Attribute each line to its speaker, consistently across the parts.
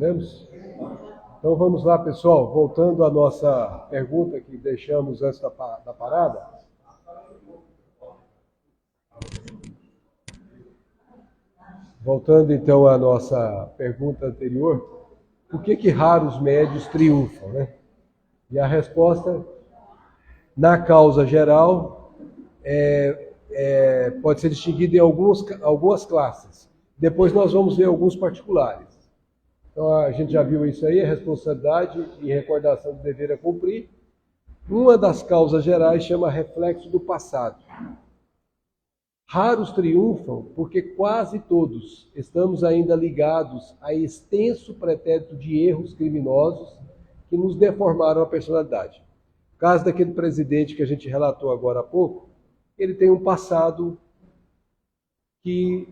Speaker 1: Podemos? Então vamos lá, pessoal. Voltando à nossa pergunta que deixamos antes da parada. Voltando então à nossa pergunta anterior, por que raros médios triunfam, né? E a resposta, na causa geral, pode ser distinguida em algumas classes. Depois nós vamos ver alguns particulares. Então a gente já viu isso aí, a responsabilidade e recordação do dever a cumprir. Uma das causas gerais chama reflexo do passado. Raros triunfam porque quase todos estamos ainda ligados a extenso pretérito de erros criminosos que nos deformaram a personalidade. O caso daquele presidente que a gente relatou agora há pouco, ele tem um passado que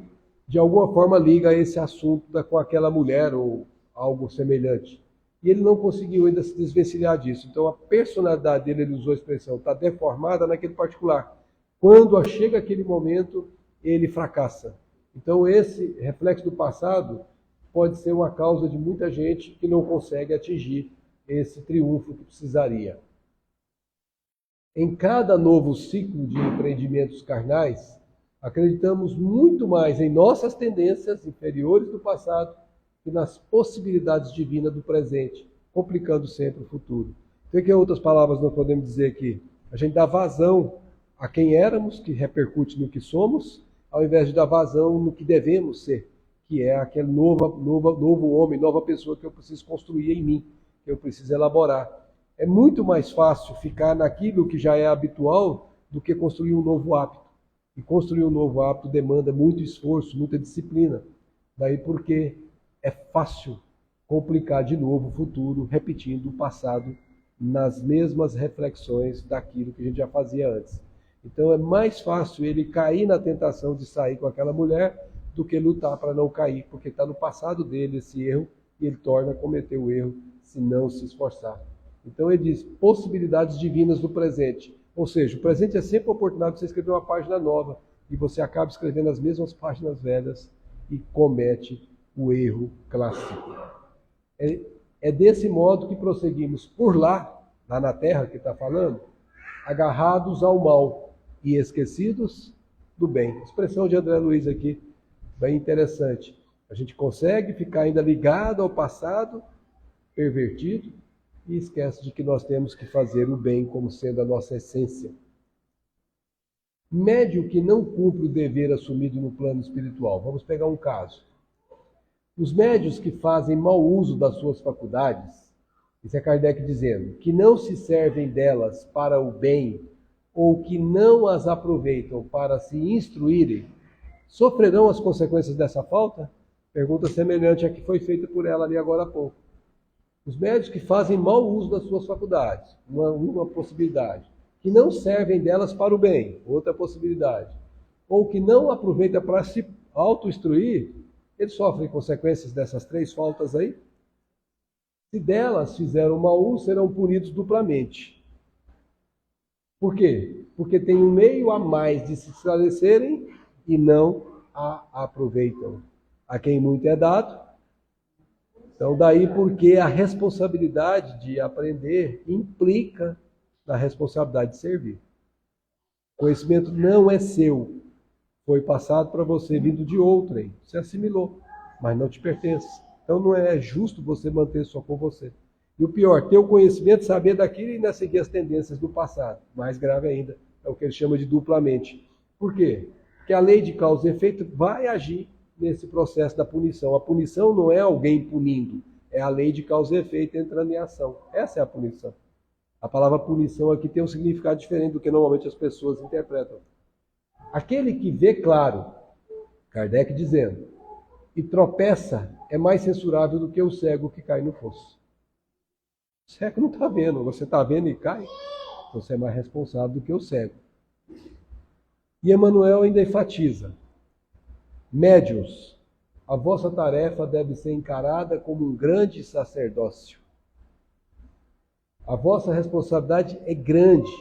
Speaker 1: de alguma forma liga a esse assunto com aquela mulher ou algo semelhante. E ele não conseguiu ainda se desvencilhar disso. Então a personalidade dele, ele usou a expressão, está deformada naquele particular. Quando chega aquele momento, ele fracassa. Então esse reflexo do passado pode ser uma causa de muita gente que não consegue atingir esse triunfo que precisaria. Em cada novo ciclo de empreendimentos carnais, acreditamos muito mais em nossas tendências inferiores do passado que nas possibilidades divinas do presente, complicando sempre o futuro. Então, em outras palavras, nós podemos dizer que a gente dá vazão a quem éramos, que repercute no que somos, ao invés de dar vazão no que devemos ser, que é aquele novo homem, nova pessoa que eu preciso construir em mim, que eu preciso elaborar. É muito mais fácil ficar naquilo que já é habitual do que construir um novo hábito. E construir um novo hábito demanda muito esforço, muita disciplina. Daí porque é fácil complicar de novo o futuro, repetindo o passado nas mesmas reflexões daquilo que a gente já fazia antes. Então é mais fácil ele cair na tentação de sair com aquela mulher do que lutar para não cair, porque está no passado dele esse erro e ele torna a cometer o erro se não se esforçar. Então ele diz possibilidades divinas do presente. Ou seja, o presente é sempre a oportunidade de você escrever uma página nova e você acaba escrevendo as mesmas páginas velhas e comete o erro clássico. É desse modo que prosseguimos por lá na terra que está falando, agarrados ao mal e esquecidos do bem. Expressão de André Luiz aqui, bem interessante. A gente consegue ficar ainda ligado ao passado, pervertido, e esquece de que nós temos que fazer o bem como sendo a nossa essência. Médio que não cumpre o dever assumido no plano espiritual. Vamos pegar um caso. Os médios que fazem mau uso das suas faculdades, isso é Kardec dizendo, que não se servem delas para o bem ou que não as aproveitam para se instruírem, sofrerão as consequências dessa falta? Pergunta semelhante à que foi feita por ela ali agora há pouco. Os médios que fazem mau uso das suas faculdades, uma possibilidade, que não servem delas para o bem, outra possibilidade, ou que não aproveitam para se auto-instruir, eles sofrem consequências dessas três faltas aí? Se delas fizeram mau uso, serão punidos duplamente. Por quê? Porque tem um meio a mais de se esclarecerem e não a aproveitam. A quem muito é dado. Então daí porque a responsabilidade de aprender implica na responsabilidade de servir. O conhecimento não é seu. Foi passado para você vindo de outrem. Você assimilou, mas não te pertence. Então não é justo você manter só com você. E o pior, ter o conhecimento, saber daquilo e ainda seguir as tendências do passado. Mais grave ainda, é o que ele chama de duplamente. Por quê? Porque a lei de causa e efeito vai agir nesse processo da punição. A punição não é alguém punindo, é a lei de causa e efeito entrando em ação. Essa é a punição. A palavra punição aqui tem um significado diferente do que normalmente as pessoas interpretam. Aquele que vê claro, Kardec dizendo, e tropeça, é mais censurável do que o cego que cai no fosso. O cego não está vendo, você está vendo e cai, você é mais responsável do que o cego. E Emmanuel ainda enfatiza, médiuns, a vossa tarefa deve ser encarada como um grande sacerdócio. A vossa responsabilidade é grande,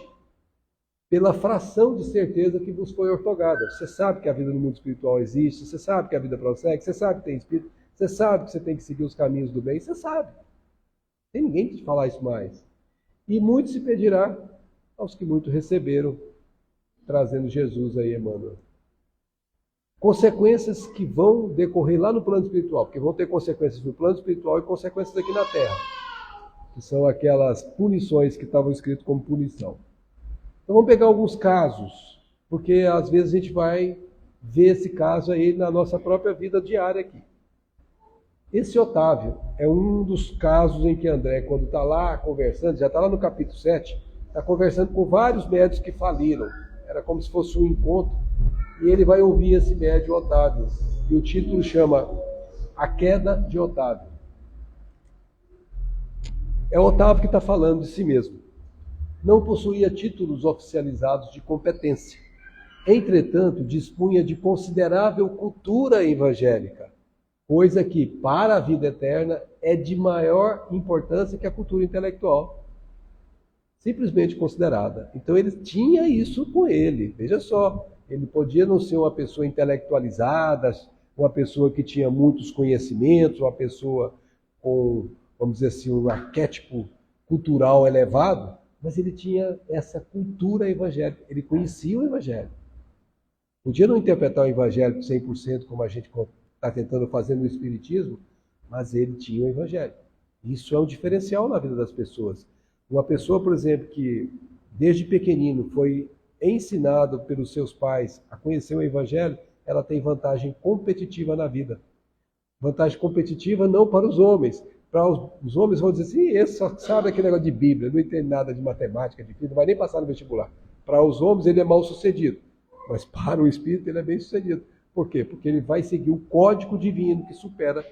Speaker 1: pela fração de certeza que vos foi ortogada. Você sabe que a vida no mundo espiritual existe, você sabe que a vida prossegue, você sabe que tem espírito, Você sabe que você tem que seguir os caminhos do bem, você sabe. Não tem ninguém que te falar isso mais. E muito se pedirá aos que muito receberam, trazendo Jesus aí, Emmanuel. Consequências que vão decorrer lá no plano espiritual, porque vão ter consequências no plano espiritual e consequências aqui na Terra, que são aquelas punições que estavam escritas como punição. Então vamos pegar alguns casos, porque às vezes a gente vai ver esse caso aí na nossa própria vida diária aqui. Esse Otávio é um dos casos em que André, quando está lá conversando, já está lá no capítulo 7, está conversando com vários médios que faliram. Era como se fosse um encontro. E ele vai ouvir esse médio Otávio. E o título chama A Queda de Otávio. É Otávio que está falando de si mesmo. Não possuía títulos oficializados de competência. Entretanto, dispunha de considerável cultura evangélica, coisa que, para a vida eterna, é de maior importância que a cultura intelectual. Simplesmente considerada. Então ele tinha isso com ele. Veja só, ele podia não ser uma pessoa intelectualizada, uma pessoa que tinha muitos conhecimentos, uma pessoa com, vamos dizer assim, um arquétipo cultural elevado, mas ele tinha essa cultura evangélica, ele conhecia o evangelho. Podia não interpretar o evangelho 100% como a gente está tentando fazer no espiritismo, mas ele tinha o evangelho. Isso é um diferencial na vida das pessoas. Uma pessoa, por exemplo, que desde pequenino foi ensinado pelos seus pais a conhecer o evangelho, ela tem vantagem competitiva na vida. Vantagem competitiva não para os homens. Para os homens vão dizer assim, esse só sabe aquele negócio de Bíblia, não entende nada de matemática, de física, não vai nem passar no vestibular. Para os homens ele é mal sucedido, mas para o espírito ele é bem sucedido. Por quê? Porque ele vai seguir o código divino que supera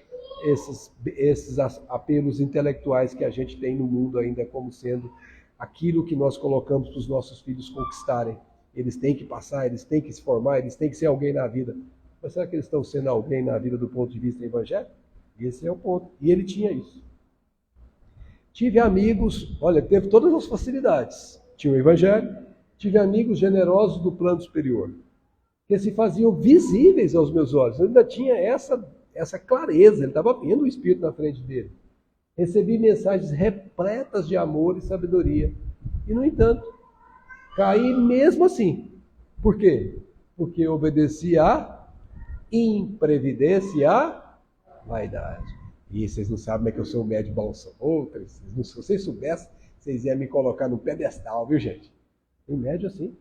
Speaker 1: esses apelos intelectuais que a gente tem no mundo ainda como sendo aquilo que nós colocamos para os nossos filhos conquistarem. Eles têm que passar, eles têm que se formar, eles têm que ser alguém na vida. Mas será que eles estão sendo alguém na vida do ponto de vista evangélico? Esse é o ponto. E ele tinha isso. Tive amigos, olha, teve todas as facilidades. Tinha o evangelho, tive amigos generosos do plano superior, que se faziam visíveis aos meus olhos. Eu ainda tinha essa clareza, ele estava vendo o Espírito na frente dele. Recebi mensagens repletas de amor e sabedoria. E, no entanto, caí mesmo assim. Por quê? Porque obedeci à imprevidência e à vaidade. E vocês não sabem como é que eu sou um médio balsão. Se vocês soubessem, vocês iam me colocar no pedestal, viu, gente? Tem médio assim.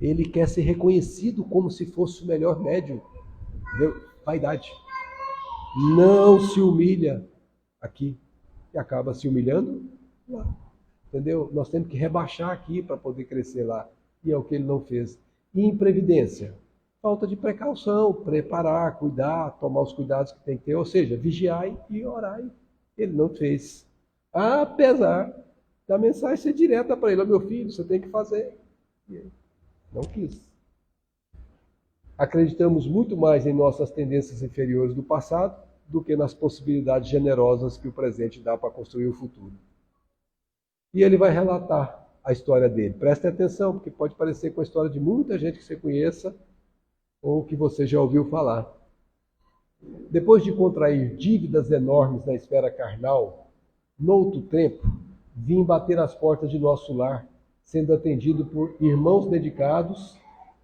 Speaker 1: Ele quer ser reconhecido como se fosse o melhor médium. Entendeu? Vaidade. Não se humilha aqui e acaba se humilhando lá. Entendeu? Nós temos que rebaixar aqui para poder crescer lá. E é o que ele não fez. E imprevidência? Falta de precaução, preparar, cuidar, tomar os cuidados que tem que ter. Ou seja, vigiar e orar. Ele não fez. Apesar da mensagem ser direta para ele. Meu filho, você tem que fazer. E ele não quis. Acreditamos muito mais em nossas tendências inferiores do passado do que nas possibilidades generosas que o presente dá para construir o futuro. E ele vai relatar a história dele. Preste atenção, porque pode parecer com a história de muita gente que você conheça ou que você já ouviu falar. Depois de contrair dívidas enormes na esfera carnal, noutro tempo, vim bater as portas de nosso lar, sendo atendido por irmãos dedicados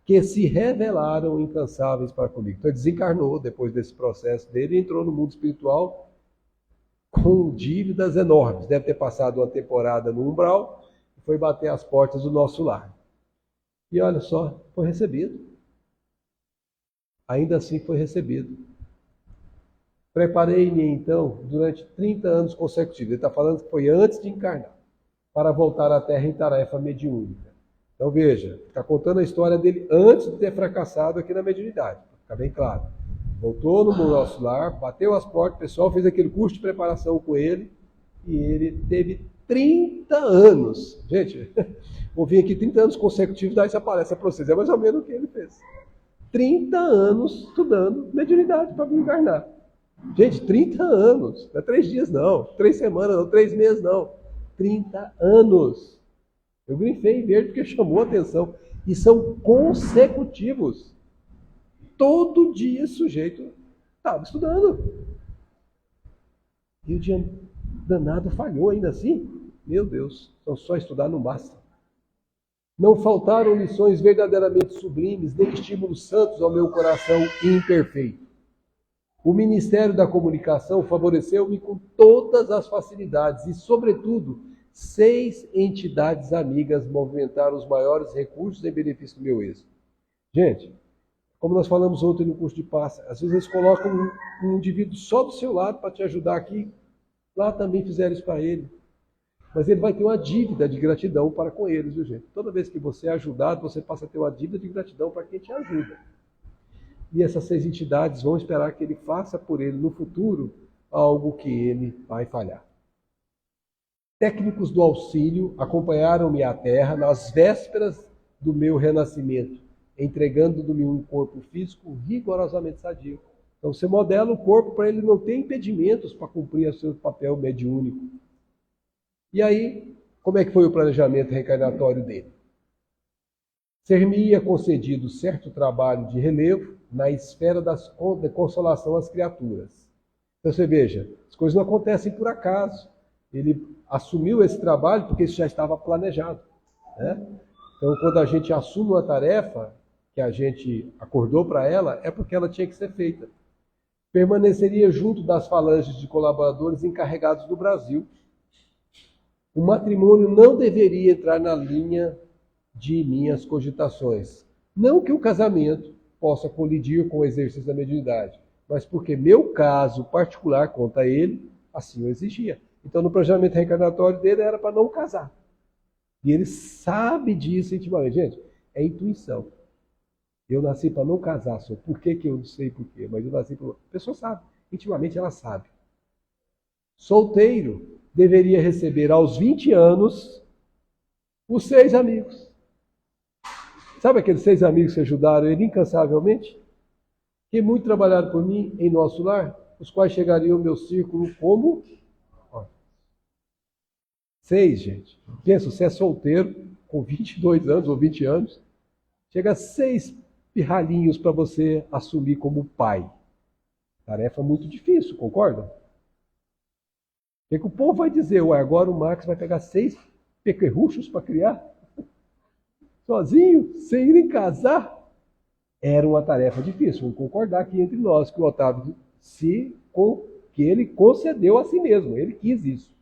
Speaker 1: que se revelaram incansáveis para comigo. Então ele desencarnou depois desse processo dele e entrou no mundo espiritual com dívidas enormes. Deve ter passado uma temporada no umbral e foi bater as portas do nosso lar. E olha só, foi recebido. Ainda assim foi recebido. Preparei-me então durante 30 anos consecutivos. Ele está falando que foi antes de encarnar, para voltar à Terra em tarefa mediúnica. Então veja, está contando a história dele antes de ter fracassado aqui na mediunidade, para ficar bem claro. Voltou no nosso lar, bateu as portas, o pessoal fez aquele curso de preparação com ele, e ele teve 30 anos. Gente, vou vir aqui 30 anos consecutivos, daí isso aparece para vocês. É mais ou menos o que ele fez. 30 anos estudando mediunidade para vir encarnar. Gente, 30 anos, não é 3 dias não, 3 semanas não, 3 meses não. 30 anos. Eu grifei em verde porque chamou a atenção. E são consecutivos. Todo dia esse sujeito estava estudando. E o dia danado falhou ainda assim. Meu Deus, então só estudar não basta. Não faltaram lições verdadeiramente sublimes, nem estímulos santos ao meu coração imperfeito. O Ministério da Comunicação favoreceu-me com todas as facilidades e, sobretudo, 6 entidades amigas movimentaram os maiores recursos em benefício do meu êxito. Gente, como nós falamos ontem no curso de paz, às vezes eles colocam um indivíduo só do seu lado para te ajudar aqui, lá também fizeram isso para ele. Mas ele vai ter uma dívida de gratidão para com eles, viu, gente? Toda vez que você é ajudado, você passa a ter uma dívida de gratidão para quem te ajuda. E essas 6 entidades vão esperar que ele faça por ele no futuro algo que ele vai falhar. Técnicos do auxílio acompanharam-me à terra nas vésperas do meu renascimento, entregando-me um corpo físico rigorosamente sadio. Então você modela o corpo para ele não ter impedimentos para cumprir o seu papel mediúnico. E aí, como é que foi o planejamento reencarnatório dele? Ser-me-ia concedido certo trabalho de relevo na esfera da consolação às criaturas. Então você veja, as coisas não acontecem por acaso. Ele assumiu esse trabalho porque isso já estava planejado, né? Então quando a gente assume uma tarefa que a gente acordou para ela, é porque ela tinha que ser feita. Permaneceria junto das falanges de colaboradores encarregados do Brasil. O matrimônio não deveria entrar na linha de minhas cogitações. Não que o casamento possa colidir com o exercício da mediunidade, mas porque meu caso particular, conta ele, assim o exigia. Então, no planejamento reencarnatório dele era para não casar. E ele sabe disso intimamente. Gente, é intuição. Eu nasci para não casar, só. Por que eu não sei por quê? Mas eu nasci para... A pessoa sabe. Intimamente ela sabe. Solteiro deveria receber aos 20 anos os 6 amigos. Sabe aqueles 6 amigos que ajudaram ele incansavelmente? Que muito trabalharam por mim em nosso lar, os quais chegariam ao meu círculo como... 6, gente. Pensa, você é solteiro, com 22 anos ou 20 anos, chega a 6 pirralhinhos para você assumir como pai. Tarefa muito difícil, concorda? O que o povo vai dizer? Ué, agora o Max vai pegar 6 pequerruchos para criar? Sozinho, sem nem casar? Era uma tarefa difícil. Vamos concordar aqui entre nós que o Otávio que ele concedeu a si mesmo, ele quis isso.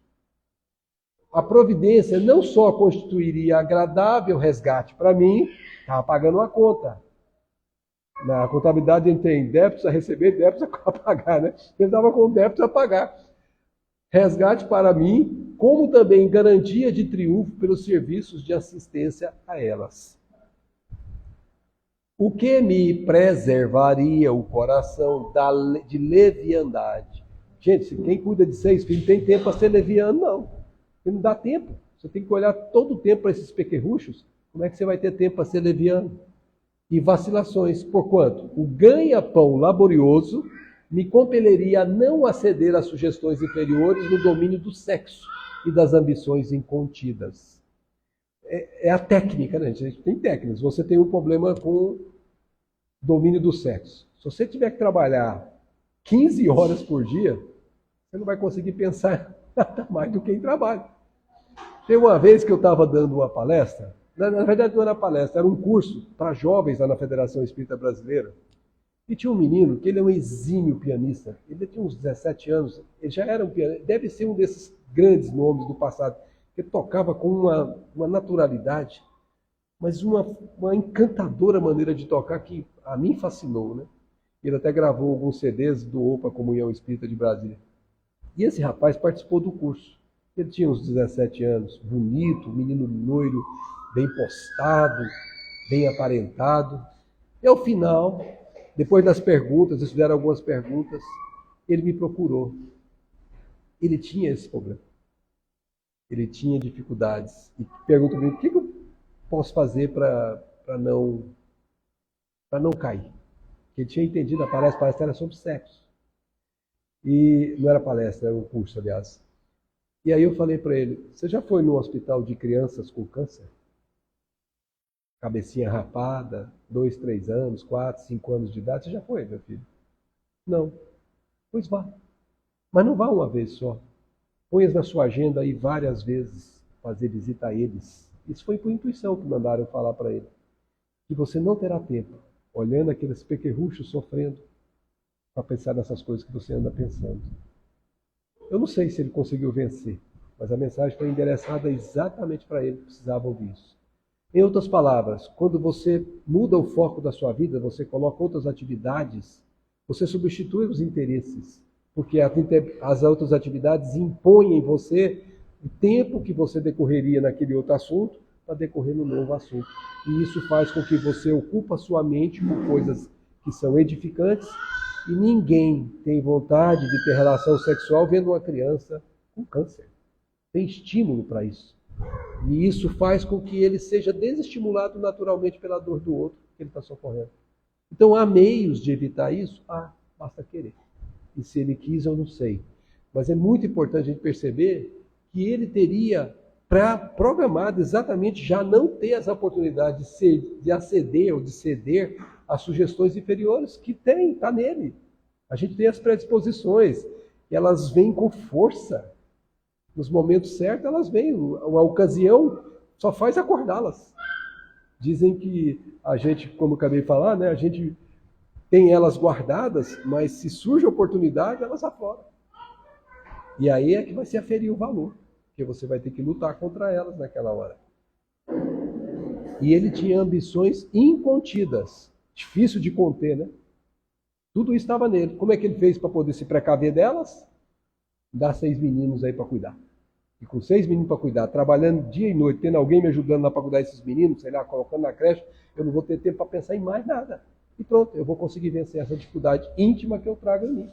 Speaker 1: A providência não só constituiria agradável resgate para mim, estava pagando uma conta. Na contabilidade a gente tem débitos a receber, débitos a pagar, né? Ele estava com débitos a pagar. Resgate para mim, como também garantia de triunfo pelos serviços de assistência a elas. O que me preservaria o coração de leviandade? Gente, quem cuida de 6 filhos tem tempo para ser leviano, não. Porque não dá tempo. Você tem que olhar todo o tempo para esses pequerruchos. Como é que você vai ter tempo para ser leviano? E vacilações. Porquanto o ganha-pão laborioso me compeleria a não aceder às sugestões inferiores no domínio do sexo e das ambições incontidas. É a técnica, né? A gente tem técnicas. Você tem um problema com domínio do sexo. Se você tiver que trabalhar 15 horas por dia, você não vai conseguir pensar nada mais do que em trabalho. Tem uma vez que eu estava dando uma palestra, na verdade não era palestra, era um curso para jovens lá na Federação Espírita Brasileira. E tinha um menino que ele é um exímio pianista. Ele tinha uns 17 anos, ele já era um pianista, deve ser um desses grandes nomes do passado. Ele tocava com uma naturalidade, mas uma encantadora maneira de tocar que a mim fascinou, né? Ele até gravou alguns CDs, doou para a Comunhão Espírita de Brasília. E esse rapaz participou do curso. Ele tinha uns 17 anos, bonito, menino loiro, bem postado, bem aparentado. E ao final, depois das perguntas, eles fizeram algumas perguntas, ele me procurou. Ele tinha esse problema. Ele tinha dificuldades. E perguntou para mim, o que eu posso fazer para não cair? Ele tinha entendido a palestra era sobre sexo. E não era palestra, era um curso, aliás. E aí eu falei para ele, você já foi no hospital de crianças com câncer? Cabecinha rapada, 2, 3 anos, 4, 5 anos de idade, você já foi, meu filho? Não. Pois vá. Mas não vá uma vez só. Ponha na sua agenda aí várias vezes fazer visita a eles. Isso foi por intuição que mandaram falar para ele. Que você não terá tempo, olhando aqueles pequerruchos sofrendo, para pensar nessas coisas que você anda pensando. Eu não sei se ele conseguiu vencer, mas a mensagem foi endereçada exatamente para ele que precisava ouvir isso. Em outras palavras, quando você muda o foco da sua vida, você coloca outras atividades, você substitui os interesses, porque as outras atividades impõem em você o tempo que você decorreria naquele outro assunto para decorrer no novo assunto. E isso faz com que você ocupe a sua mente com coisas que são edificantes, e ninguém tem vontade de ter relação sexual vendo uma criança com câncer. Tem estímulo para isso. E isso faz com que ele seja desestimulado naturalmente pela dor do outro que ele está socorrendo. Então há meios de evitar isso? Basta querer. E se ele quis, eu não sei. Mas é muito importante a gente perceber que ele teria programado exatamente já não ter as oportunidades de aceder ou de ceder às sugestões inferiores que está nele. A gente tem as predisposições, e elas vêm com força. Nos momentos certos elas vêm, a ocasião só faz acordá-las. Dizem que a gente, como eu acabei de falar, né, a gente tem elas guardadas, mas se surge a oportunidade, elas afloram. E aí é que vai se aferir o valor, porque você vai ter que lutar contra elas naquela hora. E ele tinha ambições incontidas, difícil de conter, né? Tudo isso estava nele. Como é que ele fez para poder se precaver delas? Dá 6 meninos aí para cuidar. E com 6 meninos para cuidar, trabalhando dia e noite, tendo alguém me ajudando lá para cuidar desses meninos, sei lá, colocando na creche, eu não vou ter tempo para pensar em mais nada. E pronto, eu vou conseguir vencer essa dificuldade íntima que eu trago em mim.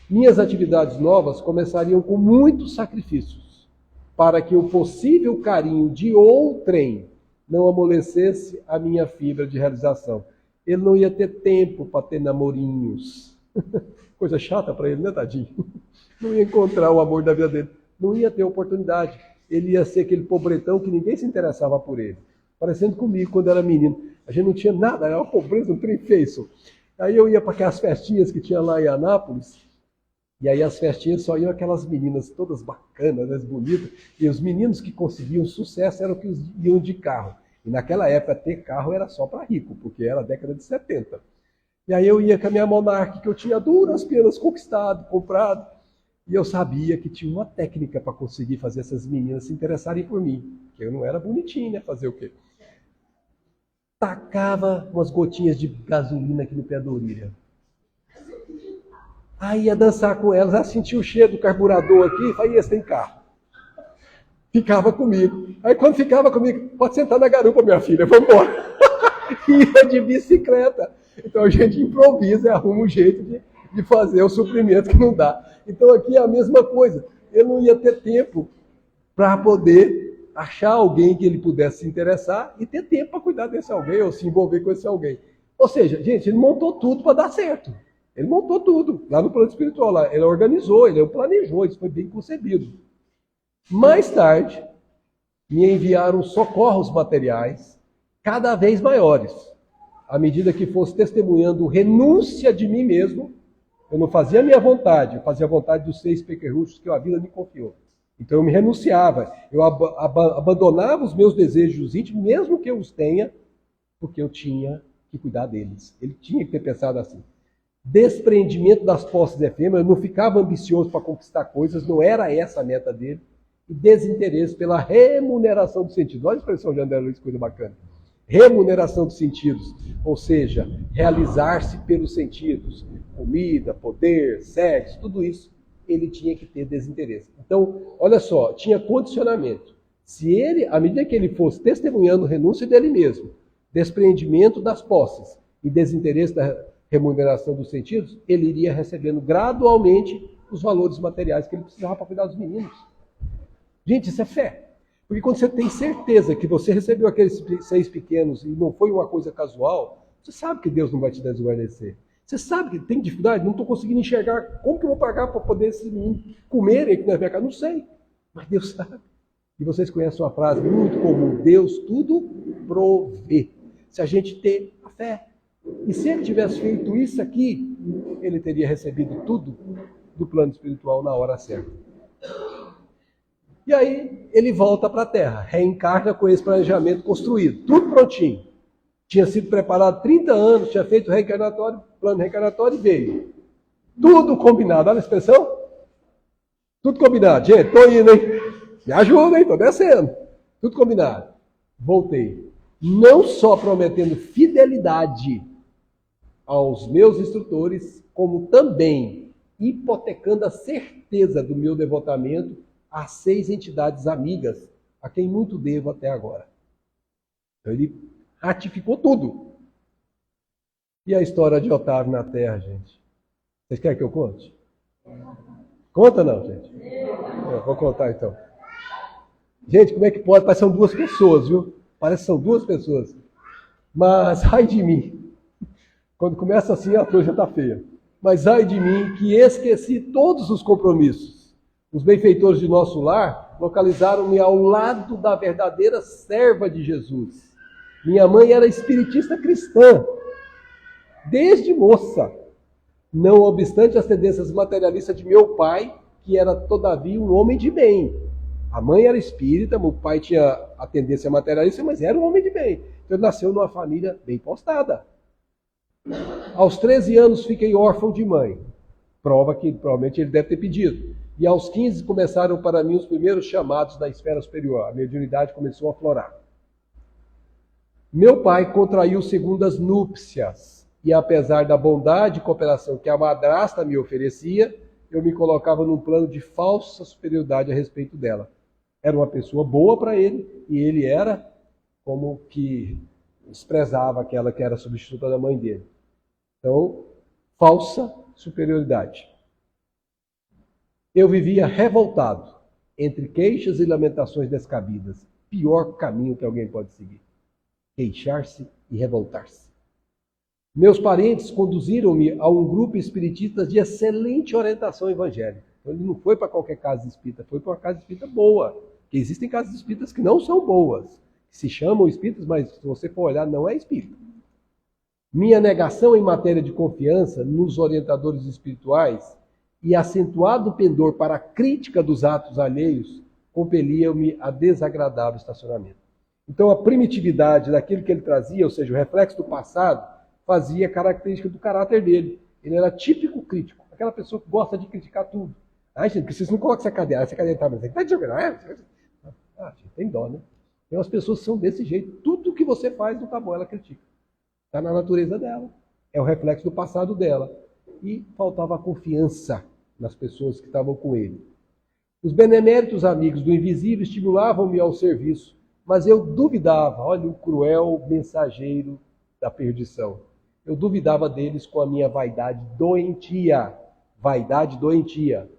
Speaker 1: Minhas atividades novas começariam com muitos sacrifícios, para que o possível carinho de outrem não amolecesse a minha fibra de realização. Ele não ia ter tempo para ter namorinhos. Coisa chata para ele, né, tadinho? Não ia encontrar o amor da vida dele. Não ia ter oportunidade. Ele ia ser aquele pobretão que ninguém se interessava por ele. Parecendo comigo quando era menino. A gente não tinha nada, era uma pobreza, um trem feio. Aí eu ia para aquelas festinhas que tinha lá em Anápolis. E aí as festinhas só iam aquelas meninas todas bacanas, né, bonitas. E os meninos que conseguiam sucesso eram que iam de carro. E naquela época ter carro era só para rico, porque era a década de 70. E aí eu ia com a minha Monarch, que eu tinha duras penas conquistado, comprado. E eu sabia que tinha uma técnica para conseguir fazer essas meninas se interessarem por mim. Que eu não era bonitinho, né? Fazer o quê? Tacava umas gotinhas de gasolina aqui no pé da orelha. Aí ia dançar com elas, sentia o cheiro do carburador aqui, falei, esse tem carro. Ficava comigo. Aí quando ficava comigo, pode sentar na garupa, minha filha, vamos embora. Ia de bicicleta. Então a gente improvisa e arruma um jeito de fazer o suprimento que não dá. Então aqui é a mesma coisa. Eu não ia ter tempo para poder achar alguém que ele pudesse se interessar e ter tempo para cuidar desse alguém ou se envolver com esse alguém. Ou seja, gente, ele montou tudo para dar certo. Ele montou tudo. Lá no plano espiritual, lá, ele organizou, ele planejou, isso foi bem concebido. Mais tarde, me enviaram socorros materiais cada vez maiores. À medida que fosse testemunhando renúncia de mim mesmo, eu não fazia a minha vontade, eu fazia a vontade dos 6 pequerruchos que a vida me confiou. Então eu me renunciava, eu abandonava os meus desejos íntimos, mesmo que eu os tenha, porque eu tinha que cuidar deles. Ele tinha que ter pensado assim. Desprendimento das posses efêmeras, eu não ficava ambicioso para conquistar coisas, não era essa a meta dele. E desinteresse pela remuneração dos sentidos. Olha a expressão de André Luiz, coisa bacana. Remuneração dos sentidos, ou seja, realizar-se pelos sentidos. Comida, poder, sexo, tudo isso, ele tinha que ter desinteresse. Então, olha só, tinha condicionamento. Se ele, à medida que ele fosse testemunhando renúncia dele mesmo, despreendimento das posses e desinteresse da remuneração dos sentidos, ele iria recebendo gradualmente os valores materiais que ele precisava para cuidar dos meninos. Gente, isso é fé. Porque quando você tem certeza que você recebeu aqueles 6 pequenos e não foi uma coisa casual, você sabe que Deus não vai te desguarnecer. Você sabe que tem dificuldade, não estou conseguindo enxergar como que eu vou pagar para poder esses meninos comerem aqui na minha casa. Não sei, mas Deus sabe. E vocês conhecem uma frase muito comum, Deus tudo provê. Se a gente ter a fé. E se ele tivesse feito isso aqui, ele teria recebido tudo do plano espiritual na hora certa. E aí ele volta para a Terra, reencarna com esse planejamento construído, tudo prontinho. Tinha sido preparado 30 anos, tinha feito o plano reencarnatório e veio. Tudo combinado, olha a expressão? Tudo combinado. Gente, tô indo, hein? Me ajuda, hein? Tô descendo. Tudo combinado. Voltei. Não só prometendo fidelidade aos meus instrutores, como também hipotecando a certeza do meu devotamento a 6 entidades amigas, a quem muito devo até agora. Então ele ratificou tudo. E a história de Otávio na Terra, gente? Vocês querem que eu conte? Conta não, gente? Eu vou contar então. Gente, como é que pode? Parece que são 2 pessoas, viu? Parece que são 2 pessoas. Mas ai de mim. Quando começa assim, a coisa já está feia. Mas ai de mim que esqueci todos os compromissos. Os benfeitores de nosso lar localizaram-me ao lado da verdadeira serva de Jesus. Minha mãe era espiritista cristã, desde moça. Não obstante as tendências materialistas de meu pai, que era todavia um homem de bem. A mãe era espírita, meu pai tinha a tendência materialista, mas era um homem de bem. Então ele nasceu numa família bem postada. Aos 13 anos fiquei órfão de mãe. Prova que provavelmente ele deve ter pedido. E aos 15 começaram para mim os primeiros chamados da esfera superior. A mediunidade começou a aflorar. Meu pai contraiu segundas núpcias. E apesar da bondade e cooperação que a madrasta me oferecia, eu me colocava num plano de falsa superioridade a respeito dela. Era uma pessoa boa para ele, e ele era como que desprezava aquela que era substituta da mãe dele. Então, falsa superioridade. Eu vivia revoltado, entre queixas e lamentações descabidas. Pior caminho que alguém pode seguir. Queixar-se e revoltar-se. Meus parentes conduziram-me a um grupo espiritista de excelente orientação evangélica. Então, ele não foi para qualquer casa espírita, foi para uma casa espírita boa. Porque existem casas espíritas que não são boas, que se chamam espíritas, mas se você for olhar, não é espírita. Minha negação em matéria de confiança nos orientadores espirituais e acentuado pendor para a crítica dos atos alheios compeliam-me a desagradável estacionamento. Então, a primitividade daquilo que ele trazia, ou seja, o reflexo do passado, fazia característica do caráter dele. Ele era típico crítico, aquela pessoa que gosta de criticar tudo. Ah, gente, porque vocês não colocam essa cadeira tá, mas tá jogando. Ah, gente, tem dó, né? Tem umas pessoas que são desse jeito. Tudo que você faz não tá bom, ela critica. Está na natureza dela. É o reflexo do passado dela. E faltava confiança nas pessoas que estavam com ele. Os beneméritos amigos do invisível estimulavam-me ao serviço, mas eu duvidava, olha o cruel mensageiro da perdição. Eu duvidava deles com a minha vaidade doentia. Vaidade doentia.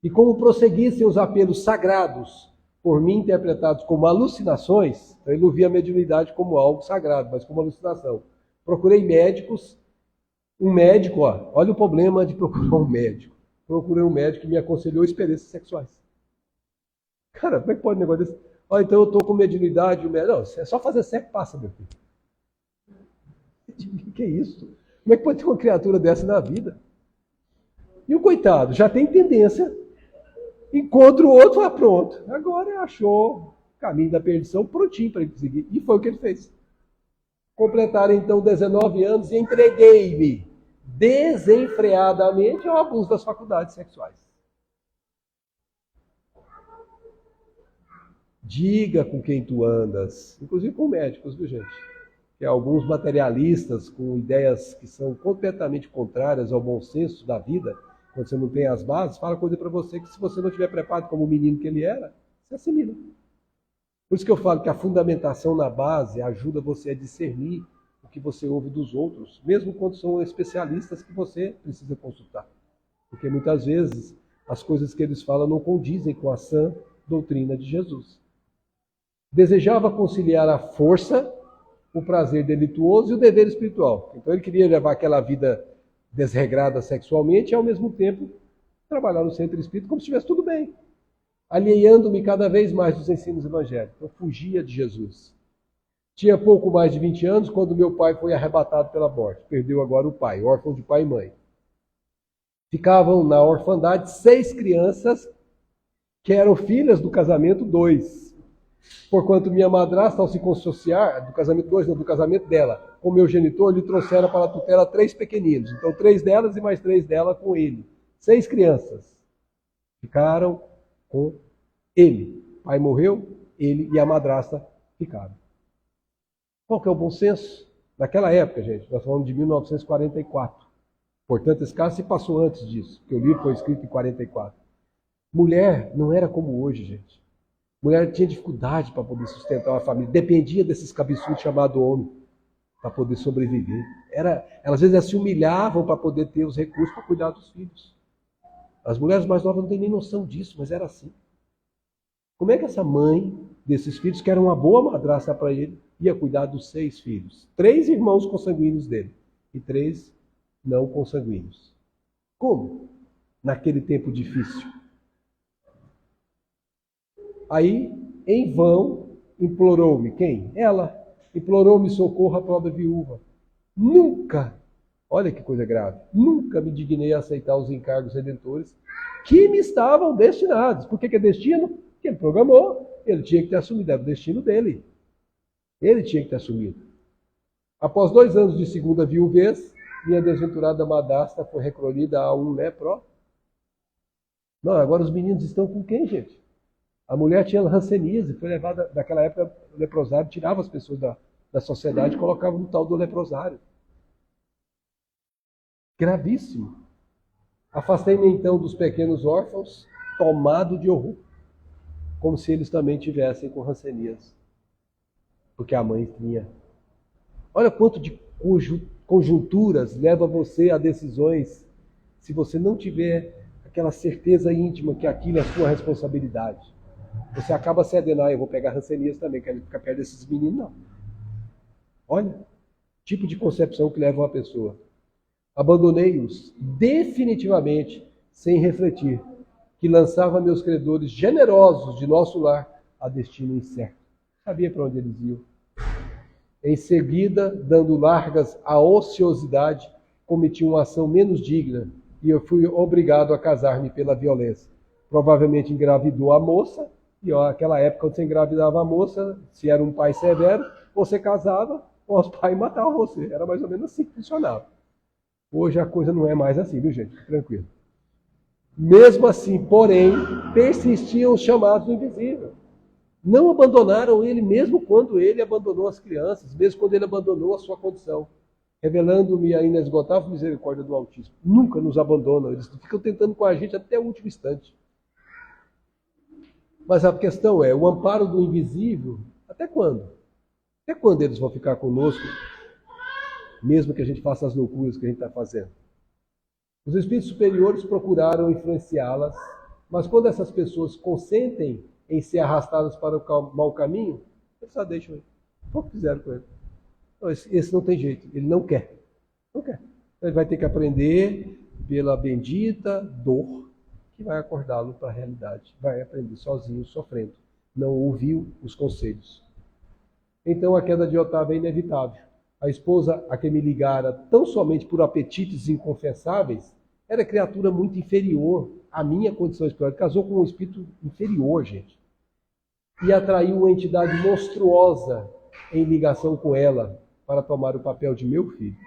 Speaker 1: E como prosseguissem os apelos sagrados, por mim interpretados como alucinações, então ele não via a mediunidade como algo sagrado, mas como alucinação. Procurei médicos, um médico, olha o problema de procurar um médico. Procurei um médico que me aconselhou experiências sexuais. Cara, como é que pode um negócio desse? Olha, então eu estou com mediunidade, o médico. Não, é só fazer sexo, passa, meu filho. Que é isso? Como é que pode ter uma criatura dessa na vida? E o coitado já tem tendência. Encontra o outro, fala, pronto. Agora achou o caminho da perdição prontinho para ele conseguir. E foi o que ele fez. Completaram então 19 anos e entreguei-me desenfreadamente ao abuso das faculdades sexuais. Diga com quem tu andas, inclusive com médicos, viu, gente? Que alguns materialistas com ideias que são completamente contrárias ao bom senso da vida, quando você não tem as bases, fala coisa para você que se você não estiver preparado como o menino que ele era, você assimila. Por isso que eu falo que a fundamentação na base ajuda você a discernir o que você ouve dos outros, mesmo quando são especialistas que você precisa consultar. Porque muitas vezes as coisas que eles falam não condizem com a sã doutrina de Jesus. Desejava conciliar a força, o prazer delituoso e o dever espiritual. Então ele queria levar aquela vida desregrada sexualmente e ao mesmo tempo trabalhar no centro espírita como se estivesse tudo bem. Alheando-me cada vez mais dos ensinos evangélicos. Eu fugia de Jesus. Tinha pouco mais de 20 anos quando meu pai foi arrebatado pela morte. Perdeu agora o pai, órfão de pai e mãe. Ficavam na orfandade 6 crianças que eram filhas do casamento 2. Porquanto minha madrasta, ao se consociar, do casamento 2, não, do casamento dela, com meu genitor, lhe trouxera para a tutela 3 pequeninos. Então 3 delas e mais 3 dela com ele. 6 crianças ficaram com ele. O pai morreu, ele e a madrasta ficaram. Qual que é o bom senso? Naquela época, gente, nós falamos de 1944. Portanto, esse caso se passou antes disso, porque o livro foi escrito em 44. Mulher não era como hoje, gente. Mulher tinha dificuldade para poder sustentar uma família, dependia desses cabeçudos chamados homem para poder sobreviver. Às vezes elas se humilhavam para poder ter os recursos para cuidar dos filhos. As mulheres mais novas não têm nem noção disso, mas era assim. Como é que essa mãe desses filhos, que era uma boa madrasta para ele, ia cuidar dos 6 filhos? 3 irmãos consanguíneos dele e 3 não consanguíneos. Como? Naquele tempo difícil. Aí, em vão, implorou-me. Quem? Ela. Implorou-me socorro à pobre viúva. Nunca, olha que coisa grave, nunca me dignei a aceitar os encargos redentores que me estavam destinados. Por que é destino? Porque ele programou, ele tinha que ter assumido, era o destino dele. Ele tinha que ter assumido. Após 2 anos de segunda viuvez, minha desventurada madrasta foi recolhida a um lepro. Não, agora os meninos estão com quem, gente? A mulher tinha hanseníase, foi levada, naquela época, o leprosário tirava as pessoas da sociedade e colocava no tal do leprosário. Gravíssimo. Afastei-me então dos pequenos órfãos, tomado de horror, como se eles também tivessem com hanseníase, porque a mãe tinha. Olha quanto de conjunturas leva você a decisões se você não tiver aquela certeza íntima que aquilo é sua responsabilidade. Você acaba cedendo, eu vou pegar hanseníase também, quero ficar perto desses meninos, não. Olha, tipo de concepção que leva uma pessoa. Abandonei-os definitivamente, sem refletir, que lançava meus credores generosos de nosso lar a destino incerto. Sabia para onde eles iam. Em seguida, dando largas à ociosidade, cometi uma ação menos digna e eu fui obrigado a casar-me pela violência. Provavelmente engravidou a moça, e naquela época, quando você engravidava a moça, se era um pai severo, você casava, ou os pais matavam você. Era mais ou menos assim que funcionava. Hoje a coisa não é mais assim, viu, gente? Tranquilo. Mesmo assim, porém, persistiam os chamados do invisível. Não abandonaram ele, mesmo quando ele abandonou as crianças, mesmo quando ele abandonou a sua condição, revelando-me a inesgotável misericórdia do Altíssimo. Nunca nos abandonam, eles ficam tentando com a gente até o último instante. Mas a questão é, o amparo do invisível, até quando? Até quando eles vão ficar conosco, mesmo que a gente faça as loucuras que a gente está fazendo? Os espíritos superiores procuraram influenciá-las, mas quando essas pessoas consentem em ser arrastadas para o mau caminho, eles só deixam ele. O que fizeram com ele? Não, esse não tem jeito, ele não quer. Não quer. Ele vai ter que aprender pela bendita dor que vai acordá-lo para a realidade. Vai aprender sozinho, sofrendo. Não ouviu os conselhos. Então a queda de Otávio é inevitável. A esposa a que me ligara tão somente por apetites inconfessáveis era criatura muito inferior à minha condição espiritual. Casou com um espírito inferior, gente. E atraiu uma entidade monstruosa em ligação com ela para tomar o papel de meu filho.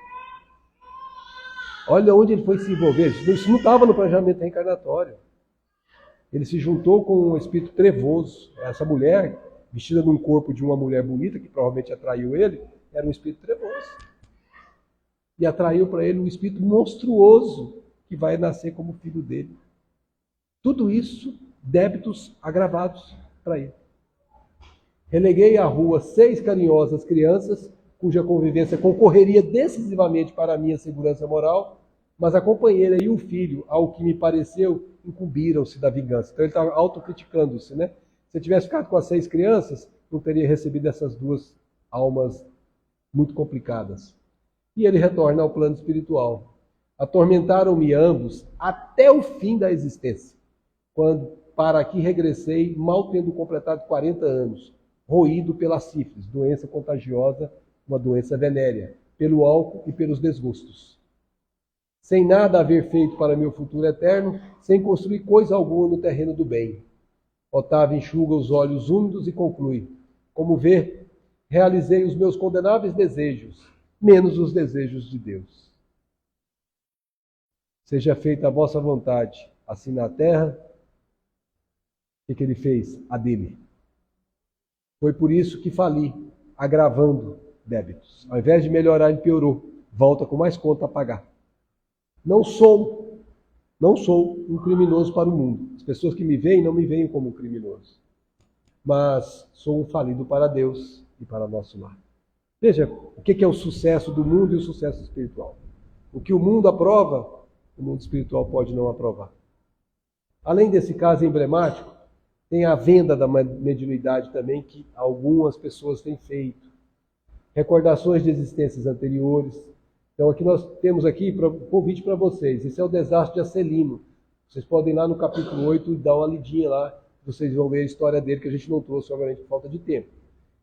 Speaker 1: Olha onde ele foi se envolver. Isso não estava no planejamento reencarnatório. Ele se juntou com um espírito trevoso. Essa mulher, vestida num corpo de uma mulher bonita, que provavelmente atraiu ele, era um espírito trevoso. E atraiu para ele um espírito monstruoso que vai nascer como filho dele. Tudo isso, débitos agravados para ele. Releguei à rua 6 carinhosas crianças, cuja convivência concorreria decisivamente para a minha segurança moral, mas a companheira e o filho, ao que me pareceu, incumbiram-se da vingança. Então ele estava autocriticando-se, né? Se eu tivesse ficado com as 6 crianças, não teria recebido essas 2 almas muito complicadas. E ele retorna ao plano espiritual. Atormentaram-me ambos até o fim da existência, quando para aqui regressei, mal tendo completado 40 anos, roído pela sífilis, doença contagiosa, uma doença venérea, pelo álcool e pelos desgostos. sem nada haver feito para meu futuro eterno, sem construir coisa alguma no terreno do bem. Otávio enxuga os olhos úmidos e conclui: como vê, realizei os meus condenáveis desejos, menos os desejos de Deus. Seja feita a vossa vontade, assim na terra. O que ele fez? A dele. Foi por isso que fali, agravando débitos. Ao invés de melhorar, ele piorou. Volta com mais conta a pagar. Não sou um criminoso para o mundo. As pessoas que me veem não me veem como um criminoso. Mas sou um falido para Deus e para nosso lar. Veja, o que é o sucesso do mundo e o sucesso espiritual. O que o mundo aprova, o mundo espiritual pode não aprovar. Além desse caso emblemático, tem a venda da mediunidade também, que algumas pessoas têm feito. Recordações de existências anteriores. Então aqui nós temos aqui um convite para vocês. Esse é o desastre de Acelino. Vocês podem ir lá no capítulo 8 dar uma lidinha lá. Vocês vão ver a história dele, que a gente não trouxe, obviamente, por falta de tempo.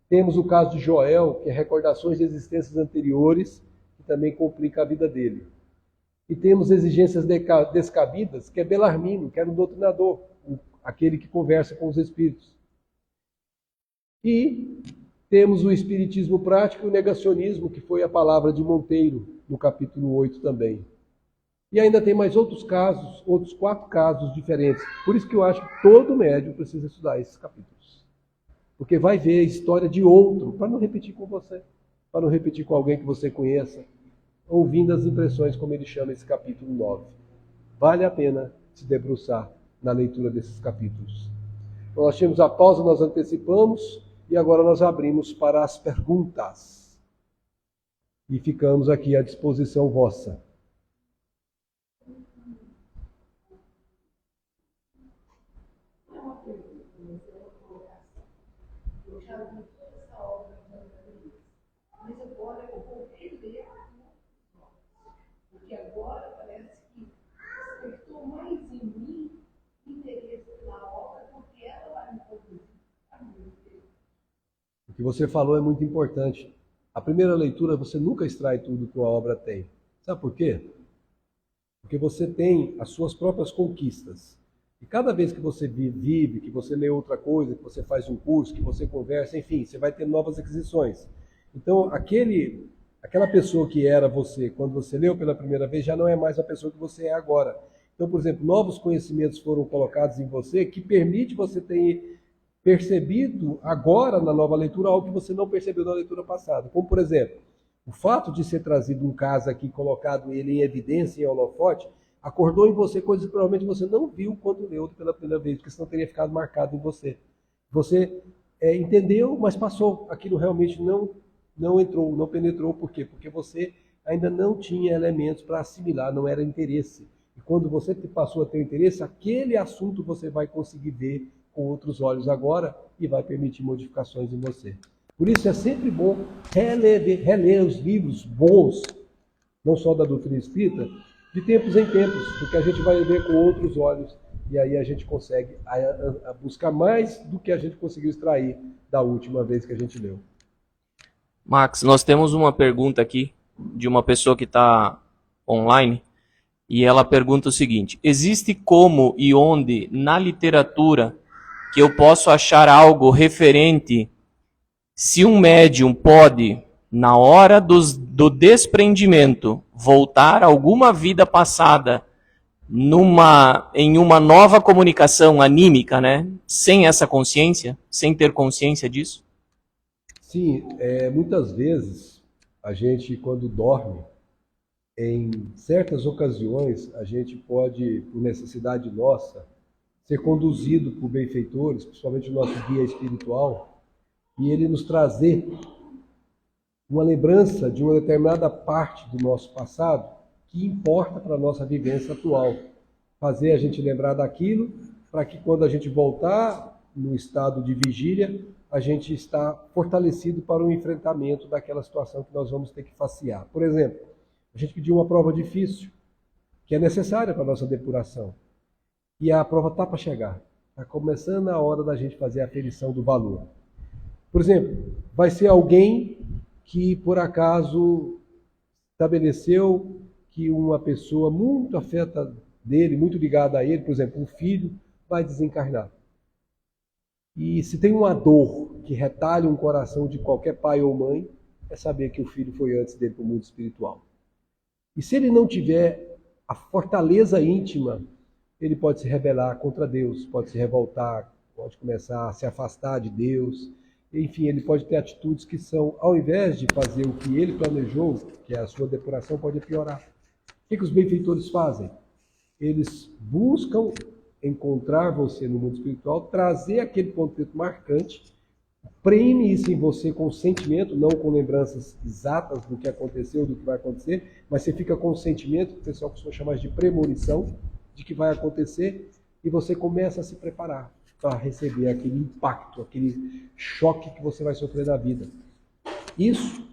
Speaker 1: Temos o caso de Joel, que é recordações de existências anteriores, que também complica a vida dele. E temos exigências descabidas, que é Belarmino, que era um doutrinador, aquele que conversa com os espíritos. E temos o espiritismo prático e o negacionismo, que foi a palavra de Monteiro, no capítulo 8 também. E ainda tem mais outros casos, outros 4 casos diferentes. Por isso que eu acho que todo médium precisa estudar esses capítulos. Porque vai ver a história de outro, para não repetir com você, para não repetir com alguém que você conheça, ouvindo as impressões, como ele chama esse capítulo 9. Vale a pena se debruçar na leitura desses capítulos. Então, nós tínhamos a pausa, nós antecipamos, e agora nós abrimos para as perguntas. E ficamos aqui à disposição vossa.
Speaker 2: Eu já vi toda essa obra de mas agora eu vou reler porque agora parece que despertou mais em mim interesse pela obra porque ela vai me conduzir a mim.
Speaker 1: O que você falou é muito importante. A primeira leitura você nunca extrai tudo que uma obra tem. Sabe por quê? Porque você tem as suas próprias conquistas. E cada vez que você vive, que você lê outra coisa, que você faz um curso, que você conversa, enfim, você vai ter novas aquisições. Então, aquela pessoa que era você quando você leu pela primeira vez já não é mais a pessoa que você é agora. Então, por exemplo, novos conhecimentos foram colocados em você que permite você ter percebido agora na nova leitura algo que você não percebeu na leitura passada. Como, por exemplo, o fato de ser trazido um caso aqui, colocado ele em evidência, em holofote, acordou em você coisas que provavelmente você não viu quando leu pela primeira vez, porque senão teria ficado marcado em você. Você entendeu, mas passou. Aquilo realmente não entrou, não penetrou. Por quê? Porque você ainda não tinha elementos para assimilar, não era interesse. E quando você passou a ter interesse, aquele assunto você vai conseguir ver com outros olhos agora e vai permitir modificações em você. Por isso é sempre bom reler os livros bons, não só da doutrina espírita, de tempos em tempos, porque a gente vai ver com outros olhos e aí a gente consegue buscar mais do que a gente conseguiu extrair da última vez que a gente leu.
Speaker 3: Max, nós temos uma pergunta aqui de uma pessoa que está online e ela pergunta o seguinte: existe como e onde na literatura que eu posso achar algo referente se um médium pode, na hora do desprendimento, voltar a alguma vida passada em uma nova comunicação anímica, né? Sem essa consciência, sem ter consciência disso?
Speaker 1: Sim, muitas vezes a gente, quando dorme, em certas ocasiões, a gente pode, por necessidade nossa, ser conduzido por benfeitores, principalmente o nosso guia espiritual, e ele nos trazer uma lembrança de uma determinada parte do nosso passado que importa para a nossa vivência atual. Fazer a gente lembrar daquilo, para que quando a gente voltar no estado de vigília, a gente está fortalecido para o enfrentamento daquela situação que nós vamos ter que facear. Por exemplo, a gente pediu uma prova difícil, que é necessária para a nossa depuração. E a prova está para chegar. Está começando a hora da gente fazer a aferição do valor. Por exemplo, vai ser alguém que por acaso estabeleceu que uma pessoa muito afeta dele, muito ligada a ele, por exemplo, um filho, vai desencarnar. E se tem uma dor que retalha um coração de qualquer pai ou mãe, é saber que o filho foi antes dele para o mundo espiritual. E se ele não tiver a fortaleza íntima, ele pode se rebelar contra Deus, pode se revoltar, pode começar a se afastar de Deus. Enfim, ele pode ter atitudes que são, ao invés de fazer o que ele planejou, que é a sua depuração, pode piorar. O que os benfeitores fazem? Eles buscam encontrar você no mundo espiritual, trazer aquele ponto marcante, preme isso em você com sentimento, não com lembranças exatas do que aconteceu, do que vai acontecer, mas você fica com o sentimento, que o pessoal costuma chamar de premonição, de que vai acontecer, e você começa a se preparar para receber aquele impacto, aquele choque que você vai sofrer na vida. Isso,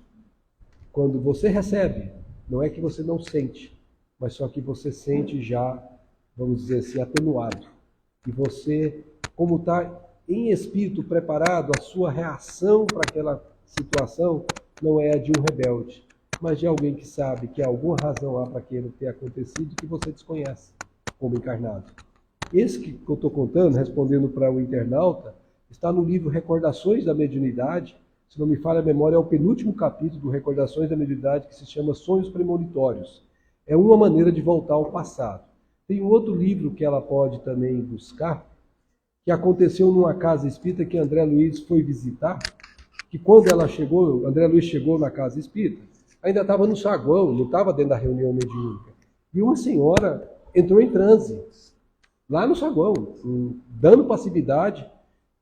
Speaker 1: quando você recebe, não é que você não sente, mas só que você sente já, vamos dizer assim, atenuado. E você, como está em espírito preparado, a sua reação para aquela situação não é a de um rebelde, mas de alguém que sabe que há alguma razão há para aquilo ter acontecido que você desconhece como encarnado. Esse que eu estou contando, respondendo para o internauta, está no livro Recordações da Mediunidade. Se não me falha a memória, é o penúltimo capítulo do Recordações da Mediunidade, que se chama Sonhos Premonitórios. É uma maneira de voltar ao passado. Tem um outro livro que ela pode também buscar, que aconteceu numa casa espírita que André Luiz foi visitar, que quando ela chegou, André Luiz chegou na casa espírita, ainda estava no saguão, não estava dentro da reunião mediúnica. E uma senhora entrou em transe, lá no saguão, dando passividade,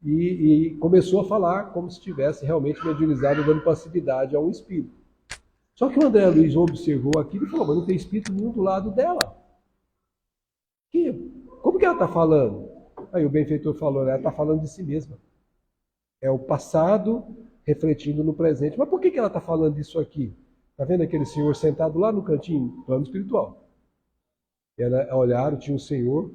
Speaker 1: e começou a falar como se estivesse realmente mediunizado, dando passividade a um espírito. Só que o André Luiz observou aquilo e falou, mas não tem espírito nenhum do lado dela. Como que ela está falando? Aí o benfeitor falou, ela está falando de si mesma. É o passado refletindo no presente. Mas por que ela está falando disso aqui? Está vendo aquele senhor sentado lá no cantinho? Plano espiritual. Ela olharam, tinha um senhor.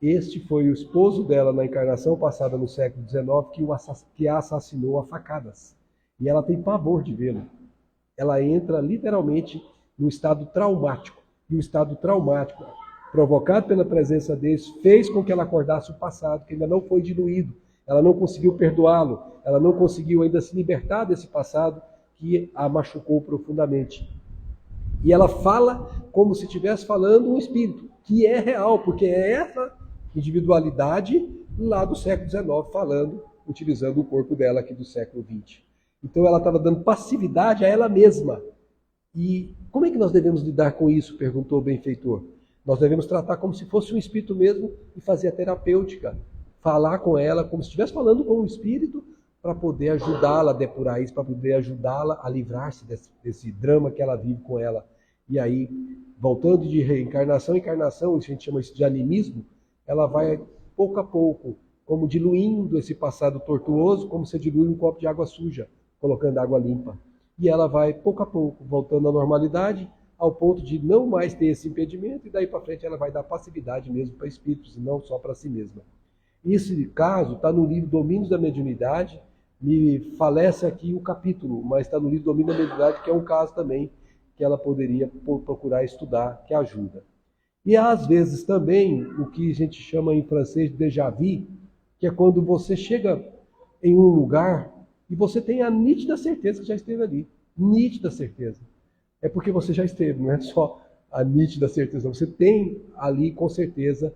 Speaker 1: Este foi o esposo dela na encarnação passada no século XIX que a assassinou a facadas. E ela tem pavor de vê-lo. Ela entra literalmente num estado traumático. E o estado traumático, provocado pela presença deles, fez com que ela acordasse o passado, que ainda não foi diluído. Ela não conseguiu perdoá-lo. Ela não conseguiu ainda se libertar desse passado que a machucou profundamente. E ela fala como se estivesse falando um espírito, que é real, porque é essa individualidade lá do século XIX falando, utilizando o corpo dela aqui do século XX. Então ela estava dando passividade a ela mesma. E como é que nós devemos lidar com isso? Perguntou o benfeitor. Nós devemos tratar como se fosse um espírito mesmo e fazer a terapêutica. Falar com ela como se estivesse falando com um espírito para poder ajudá-la a depurar isso, para poder ajudá-la a livrar-se desse drama que ela vive com ela. E aí, voltando de reencarnação em encarnação, a gente chama isso de animismo, ela vai pouco a pouco, como diluindo esse passado tortuoso, como se dilui um copo de água suja, colocando água limpa. E ela vai pouco a pouco, voltando à normalidade, ao ponto de não mais ter esse impedimento, e daí para frente ela vai dar passividade mesmo para espíritos, e não só para si mesma. Esse caso está no livro Domínios da Mediunidade, me falece aqui o capítulo, mas está no livro Domínios da Mediunidade, que é um caso também que ela poderia procurar estudar, que ajuda. E às vezes também o que a gente chama em francês de déjà vu, que é quando você chega em um lugar e você tem a nítida certeza que já esteve ali. Nítida certeza. É porque você já esteve, não é só a nítida certeza. Você tem ali com certeza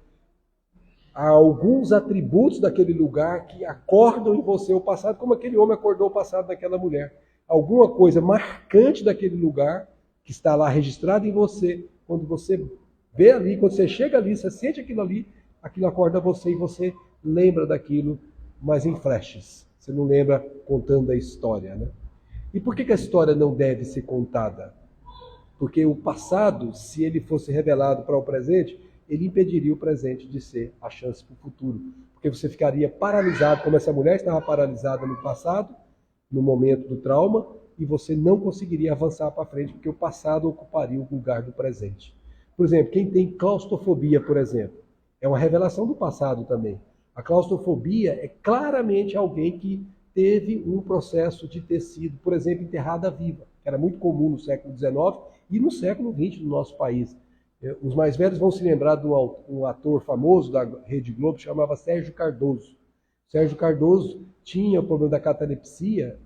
Speaker 1: alguns atributos daquele lugar que acordam em você o passado, como aquele homem acordou o passado daquela mulher. Alguma coisa marcante daquele lugar que está lá registrado em você, quando você vê ali, quando você chega ali, você sente aquilo ali, aquilo acorda você e você lembra daquilo, mas em flashes. Você não lembra contando a história, né? E por que a história não deve ser contada? Porque o passado, se ele fosse revelado para o presente, ele impediria o presente de ser a chance para o futuro. Porque você ficaria paralisado, como essa mulher estava paralisada no passado, no momento do trauma, e você não conseguiria avançar para frente, porque o passado ocuparia o lugar do presente. Por exemplo, quem tem claustrofobia, por exemplo, é uma revelação do passado também. A claustrofobia é claramente alguém que teve um processo de ter sido, por exemplo, enterrada viva. que era muito comum no século XIX e no século XX no nosso país. Os mais velhos vão se lembrar de um ator famoso da Rede Globo, chamava Sérgio Cardoso. Sérgio Cardoso tinha o problema da catalepsia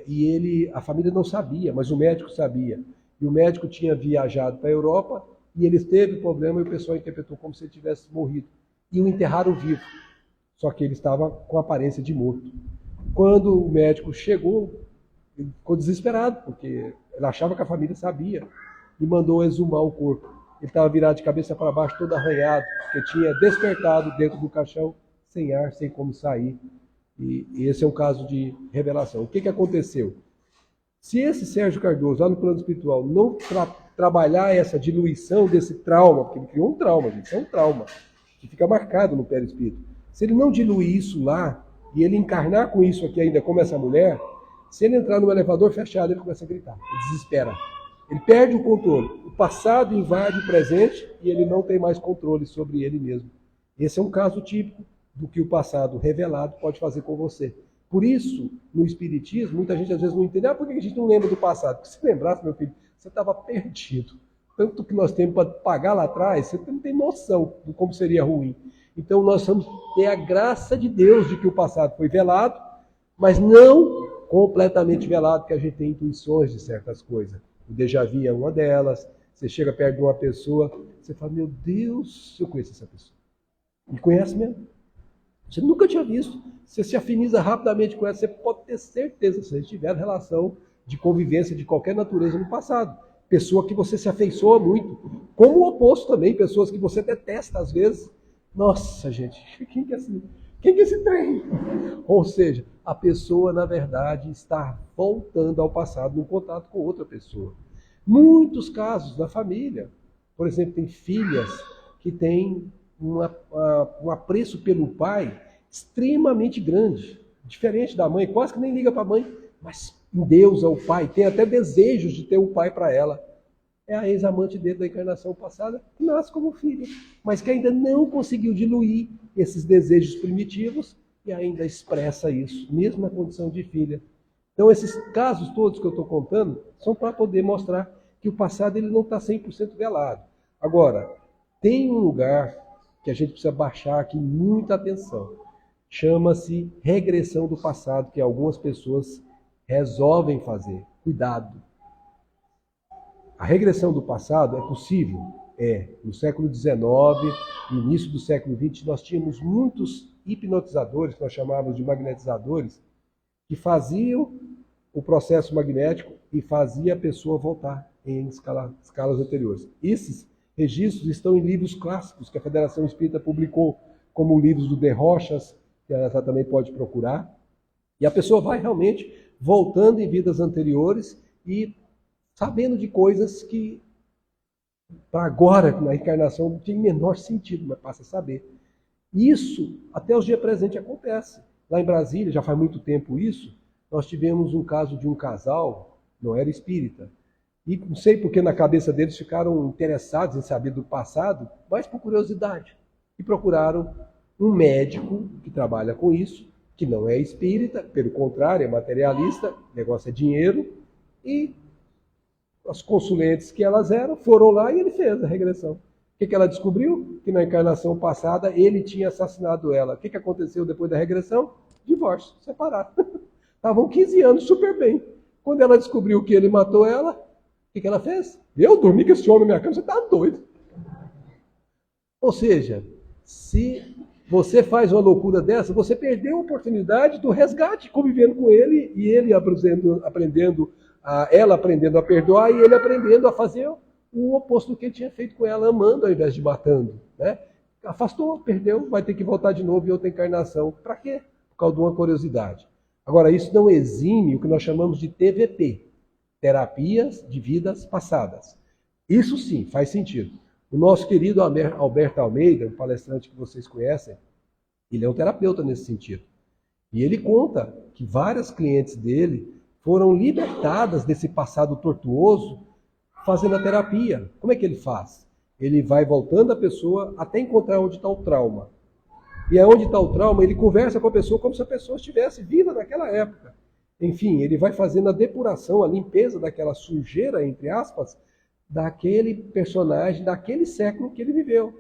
Speaker 1: e a família não sabia, mas o médico sabia. E o médico tinha viajado para a Europa e ele teve problema e o pessoal interpretou como se ele tivesse morrido. E o enterraram vivo, só que ele estava com aparência de morto. Quando o médico chegou, ele ficou desesperado, porque ele achava que a família sabia e mandou exumar o corpo. Ele estava virado de cabeça para baixo, todo arranhado, porque tinha despertado dentro do caixão, sem ar, sem como sair. E esse é um caso de revelação. O que aconteceu? Se esse Sérgio Cardoso, lá no plano espiritual, não trabalhar essa diluição desse trauma, porque ele criou um trauma, gente, isso é um trauma, que fica marcado no perispírito. Se ele não diluir isso lá, e ele encarnar com isso aqui ainda como essa mulher, se ele entrar num elevador fechado, ele começa a gritar, ele desespera. Ele perde o controle. O passado invade o presente e ele não tem mais controle sobre ele mesmo. Esse é um caso típico do que o passado revelado pode fazer com você. Por isso, no Espiritismo, muita gente às vezes não entende. Por que a gente não lembra do passado? Porque se lembrasse, meu filho, você estava perdido. Tanto que nós temos para pagar lá atrás, você não tem noção de como seria ruim. Então nós vamos ter a graça de Deus de que o passado foi velado, mas não completamente velado, porque a gente tem intuições de certas coisas. O déjà vu é uma delas. Você chega perto de uma pessoa, você fala, meu Deus, eu conheço essa pessoa. E conhece mesmo. Você nunca tinha visto. Você se afiniza rapidamente com ela, você pode ter certeza, se eles tiveram relação de convivência de qualquer natureza no passado. Pessoa que você se afeiçoa muito. Como o oposto também, pessoas que você detesta às vezes. Nossa, gente, quem que é esse trem? Ou seja, a pessoa, na verdade, está voltando ao passado no contato com outra pessoa. Muitos casos da família. Por exemplo, tem filhas que têm um apreço pelo pai extremamente grande. Diferente da mãe, quase que nem liga para a mãe, mas endeusa o pai, tem até desejos de ter um pai para ela. É a ex-amante dele da encarnação passada que nasce como filha, mas que ainda não conseguiu diluir esses desejos primitivos e ainda expressa isso, mesmo na condição de filha. Então esses casos todos que eu estou contando são para poder mostrar que o passado ele não está 100% velado. Agora, tem um lugar que a gente precisa baixar aqui muita atenção. Chama-se regressão do passado, que algumas pessoas resolvem fazer. Cuidado. A regressão do passado é possível? No século XIX, no início do século XX, nós tínhamos muitos hipnotizadores, que nós chamávamos de magnetizadores, que faziam o processo magnético e fazia a pessoa voltar em escalas anteriores. Esses registros estão em livros clássicos que a Federação Espírita publicou, como livros do De Rochas, que ela também pode procurar. E a pessoa vai realmente voltando em vidas anteriores e sabendo de coisas que, para agora, na encarnação, não tem menor sentido, mas passa a saber. Isso, até os dias presentes, acontece. Lá em Brasília, já faz muito tempo isso, nós tivemos um caso de um casal, não era espírita, e não sei porque na cabeça deles ficaram interessados em saber do passado, mas por curiosidade. E procuraram um médico que trabalha com isso, que não é espírita, pelo contrário, é materialista, o negócio é dinheiro, e as consulentes que elas eram foram lá e ele fez a regressão. O que ela descobriu? Que na encarnação passada ele tinha assassinado ela. O que aconteceu depois da regressão? Divórcio, separado. Estavam 15 anos super bem. Quando ela descobriu que ele matou ela, o que ela fez? Eu dormi com esse homem na minha cama, você está doido. Ou seja, se você faz uma loucura dessa, você perdeu a oportunidade do resgate, convivendo com ele, e ele ela aprendendo a perdoar e ele aprendendo a fazer o oposto do que ele tinha feito com ela, amando ao invés de matando. Né? Afastou, perdeu, vai ter que voltar de novo em outra encarnação. Para quê? Por causa de uma curiosidade. Agora, isso não exime o que nós chamamos de TVP, Terapias de Vidas Passadas. Isso sim, faz sentido. O nosso querido Alberto Almeida, um palestrante que vocês conhecem, ele é um terapeuta nesse sentido. E ele conta que várias clientes dele foram libertadas desse passado tortuoso fazendo a terapia. Como é que ele faz? Ele vai voltando a pessoa até encontrar onde está o trauma. E aonde está o trauma, ele conversa com a pessoa como se a pessoa estivesse viva naquela época. Enfim, ele vai fazendo a depuração, a limpeza daquela sujeira, entre aspas, daquele personagem, daquele século que ele viveu.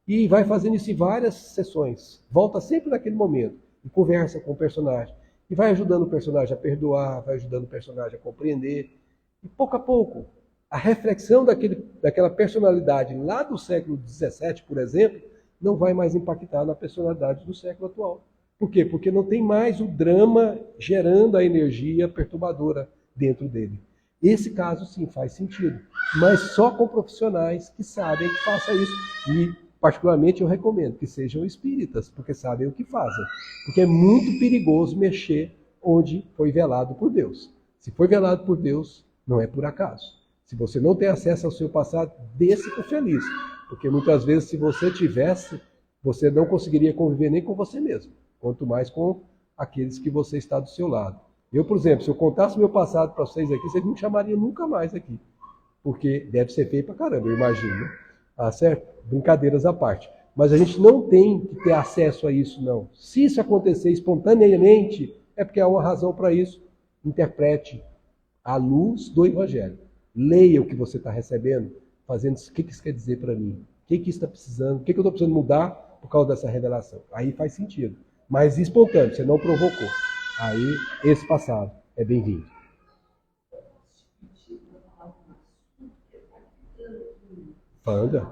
Speaker 1: E vai fazendo isso em várias sessões. Volta sempre naquele momento e conversa com o personagem. E vai ajudando o personagem a perdoar, vai ajudando o personagem a compreender. E pouco a pouco, a reflexão daquela personalidade lá do século XVII, por exemplo, não vai mais impactar na personalidade do século atual. Por quê? Porque não tem mais o drama gerando a energia perturbadora dentro dele. Esse caso, sim, faz sentido. Mas só com profissionais que sabem que faça isso. E, particularmente, eu recomendo que sejam espíritas, porque sabem o que fazem. Porque é muito perigoso mexer onde foi velado por Deus. Se foi velado por Deus, não é por acaso. Se você não tem acesso ao seu passado, dê-se por feliz. Porque muitas vezes, se você tivesse, você não conseguiria conviver nem com você mesmo. Quanto mais com aqueles que você está do seu lado. Eu, por exemplo, se eu contasse meu passado para vocês aqui, vocês não me chamariam nunca mais aqui. Porque deve ser feio pra caramba, eu imagino. Ah, certo? Brincadeiras à parte. Mas a gente não tem que ter acesso a isso, não. Se isso acontecer espontaneamente, é porque há uma razão para isso. Interprete à luz do Evangelho. Leia o que você está recebendo, fazendo o que isso quer dizer para mim. O que isso está precisando, o que eu estou precisando mudar por causa dessa revelação. Aí faz sentido. Mas espontâneo, você não provocou. Aí, esse passado é bem-vindo. Anda.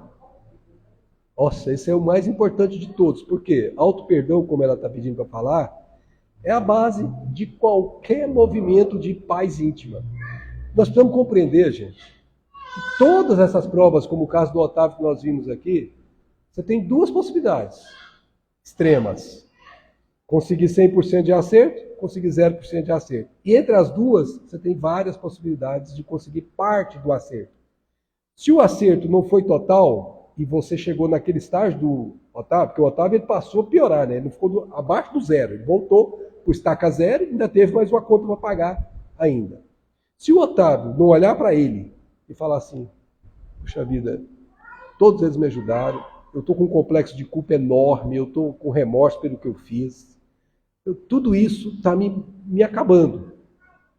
Speaker 1: Nossa, esse é o mais importante de todos. Porque auto-perdão, como ela está pedindo para falar, é a base de qualquer movimento de paz íntima. Nós precisamos compreender, gente, que todas essas provas, como o caso do Otávio que nós vimos aqui, você tem duas possibilidades extremas. Conseguir 100% de acerto, conseguir 0% de acerto. E entre as duas, você tem várias possibilidades de conseguir parte do acerto. Se o acerto não foi total, e você chegou naquele estágio do Otávio, porque o Otávio ele passou a piorar, né? Ele não ficou abaixo do zero, ele voltou para o estaca zero e ainda teve mais uma conta para pagar ainda. Se o Otávio não olhar para ele e falar assim, puxa vida, todos eles me ajudaram, eu estou com um complexo de culpa enorme, eu estou com remorso pelo que eu fiz, tudo isso está me acabando.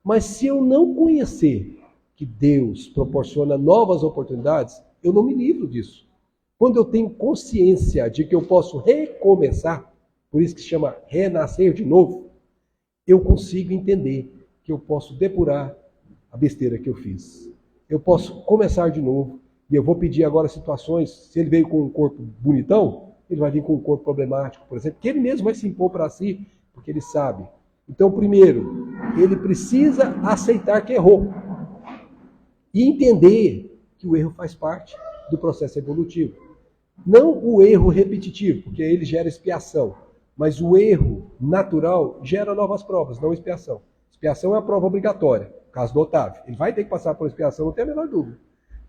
Speaker 1: Mas se eu não conhecer que Deus proporciona novas oportunidades, eu não me livro disso. Quando eu tenho consciência de que eu posso recomeçar, por isso que se chama renascer de novo, eu consigo entender que eu posso depurar a besteira que eu fiz. Eu posso começar de novo, e eu vou pedir agora situações, se ele veio com um corpo bonitão, ele vai vir com um corpo problemático, por exemplo, que ele mesmo vai se impor para si, porque ele sabe. Então, primeiro, ele precisa aceitar que errou. E entender que o erro faz parte do processo evolutivo. Não o erro repetitivo, porque ele gera expiação. Mas o erro natural gera novas provas, não expiação. Expiação é a prova obrigatória. No caso do Otávio. Ele vai ter que passar por expiação, não tem a menor dúvida.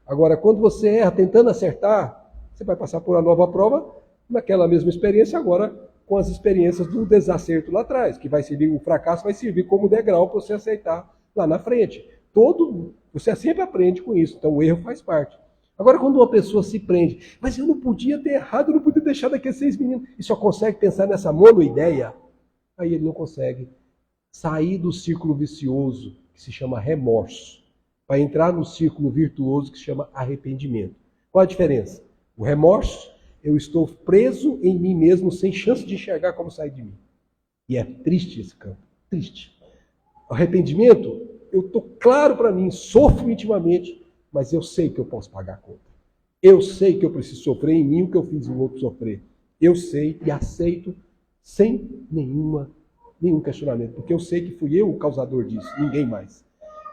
Speaker 1: Agora, quando você erra tentando acertar, você vai passar por uma nova prova naquela mesma experiência, agora com as experiências do desacerto lá atrás, que vai servir, o fracasso vai servir como degrau para você aceitar lá na frente. Você sempre aprende com isso, então o erro faz parte. Agora, quando uma pessoa se prende, mas eu não podia ter errado, eu não podia deixar daqueles 6 meninos, e só consegue pensar nessa monoideia, aí ele não consegue sair do círculo vicioso, que se chama remorso, para entrar no círculo virtuoso, que se chama arrependimento. Qual a diferença? O remorso, eu estou preso em mim mesmo, sem chance de enxergar como sair de mim. E é triste esse campo, triste. O arrependimento, eu estou claro para mim, sofro intimamente, mas eu sei que eu posso pagar a conta. Eu sei que eu preciso sofrer em mim o que eu fiz o outro sofrer. Eu sei e aceito sem nenhum questionamento, porque eu sei que fui eu o causador disso, ninguém mais.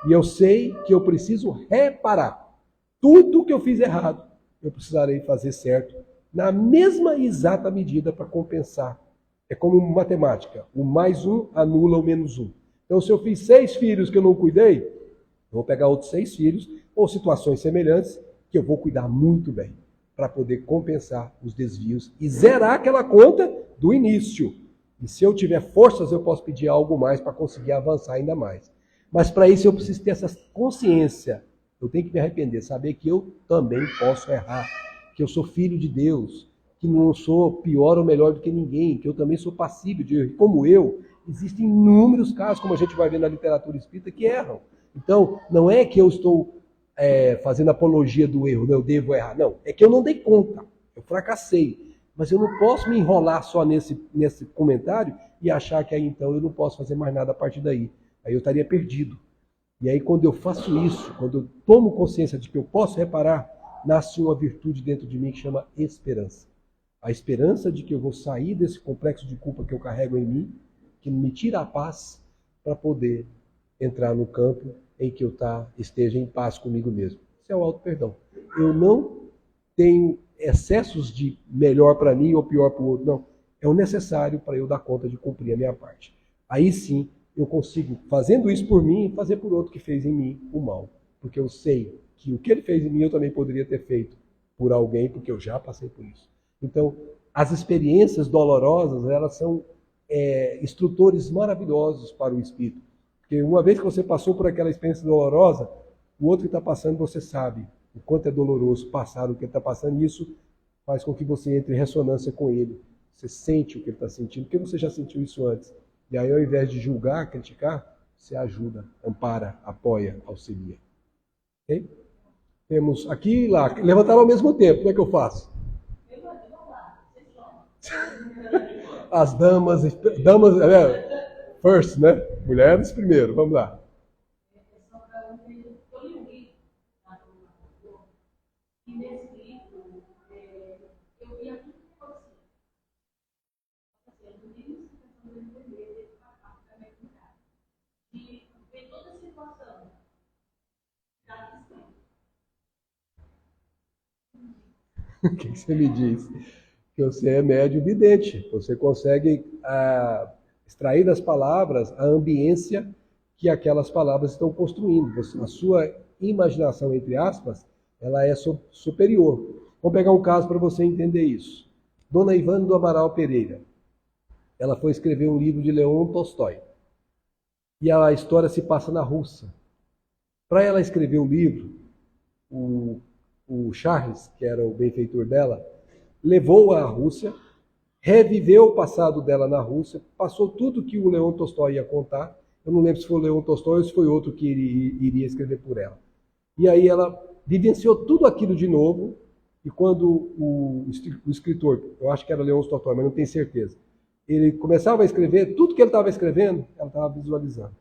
Speaker 1: E eu sei que eu preciso reparar. Tudo que eu fiz errado, eu precisarei fazer certo, na mesma exata medida para compensar. É como matemática, o mais um anula o menos um. Então, se eu fiz 6 filhos que eu não cuidei, eu vou pegar outros 6 filhos, ou situações semelhantes, que eu vou cuidar muito bem, para poder compensar os desvios e zerar aquela conta do início. E se eu tiver forças, eu posso pedir algo mais para conseguir avançar ainda mais. Mas para isso eu preciso ter essa consciência. Eu tenho que me arrepender, saber que eu também posso errar, que eu sou filho de Deus, que não sou pior ou melhor do que ninguém, que eu também sou passível de erro, como eu, Existem inúmeros casos, como a gente vai ver na literatura espírita, que erram. Então, não é que eu estou fazendo apologia do erro, eu devo errar. Não, é que eu não dei conta, eu fracassei. Mas eu não posso me enrolar só nesse comentário e achar que aí então eu não posso fazer mais nada a partir daí. Aí eu estaria perdido. E aí quando eu faço isso, quando eu tomo consciência de que eu posso reparar, nasce uma virtude dentro de mim que chama esperança. A esperança de que eu vou sair desse complexo de culpa que eu carrego em mim, que me tira a paz, para poder entrar no campo em que eu esteja em paz comigo mesmo. Isso é o auto-perdão. Eu não tenho excessos de melhor para mim ou pior para o outro, não. É o necessário para eu dar conta de cumprir a minha parte. Aí sim, eu consigo, fazendo isso por mim, fazer por outro que fez em mim o mal. Porque eu sei que o que ele fez em mim eu também poderia ter feito por alguém, porque eu já passei por isso. Então, as experiências dolorosas, elas são instrutores maravilhosos para o espírito. Porque uma vez que você passou por aquela experiência dolorosa, o outro que está passando, você sabe o quanto é doloroso passar o que ele está passando, e isso faz com que você entre em ressonância com ele. Você sente o que ele está sentindo, porque você já sentiu isso antes. E aí, ao invés de julgar, criticar, você ajuda, ampara, apoia, auxilia. Ok? Temos aqui e lá. Levantaram ao mesmo tempo. Como é que eu faço? As damas first, né? Mulheres primeiro. Vamos lá.
Speaker 2: E nesse livro, eu vi aquilo que acontecia. No livro, se tentando entender, e ver toda a situação.
Speaker 1: O que você me diz? Que você é médium vidente. Você consegue extrair das palavras a ambiência que aquelas palavras estão construindo. A sua imaginação, entre aspas, ela é superior. Vamos pegar um caso para você entender isso. Dona Ivane do Amaral Pereira. Ela foi escrever um livro de Leon Tolstói. E a história se passa na Rússia. Para ela escrever o livro, o Charles, que era o benfeitor dela, levou-a à Rússia, reviveu o passado dela na Rússia, passou tudo que o Leon Tolstói ia contar. Eu não lembro se foi o Leon Tolstói ou se foi outro que iria escrever por ela. E aí ela vivenciou tudo aquilo de novo, e quando o escritor, eu acho que era Leon Tolstói, mas não tenho certeza, ele começava a escrever, tudo que ele estava escrevendo, ela estava visualizando.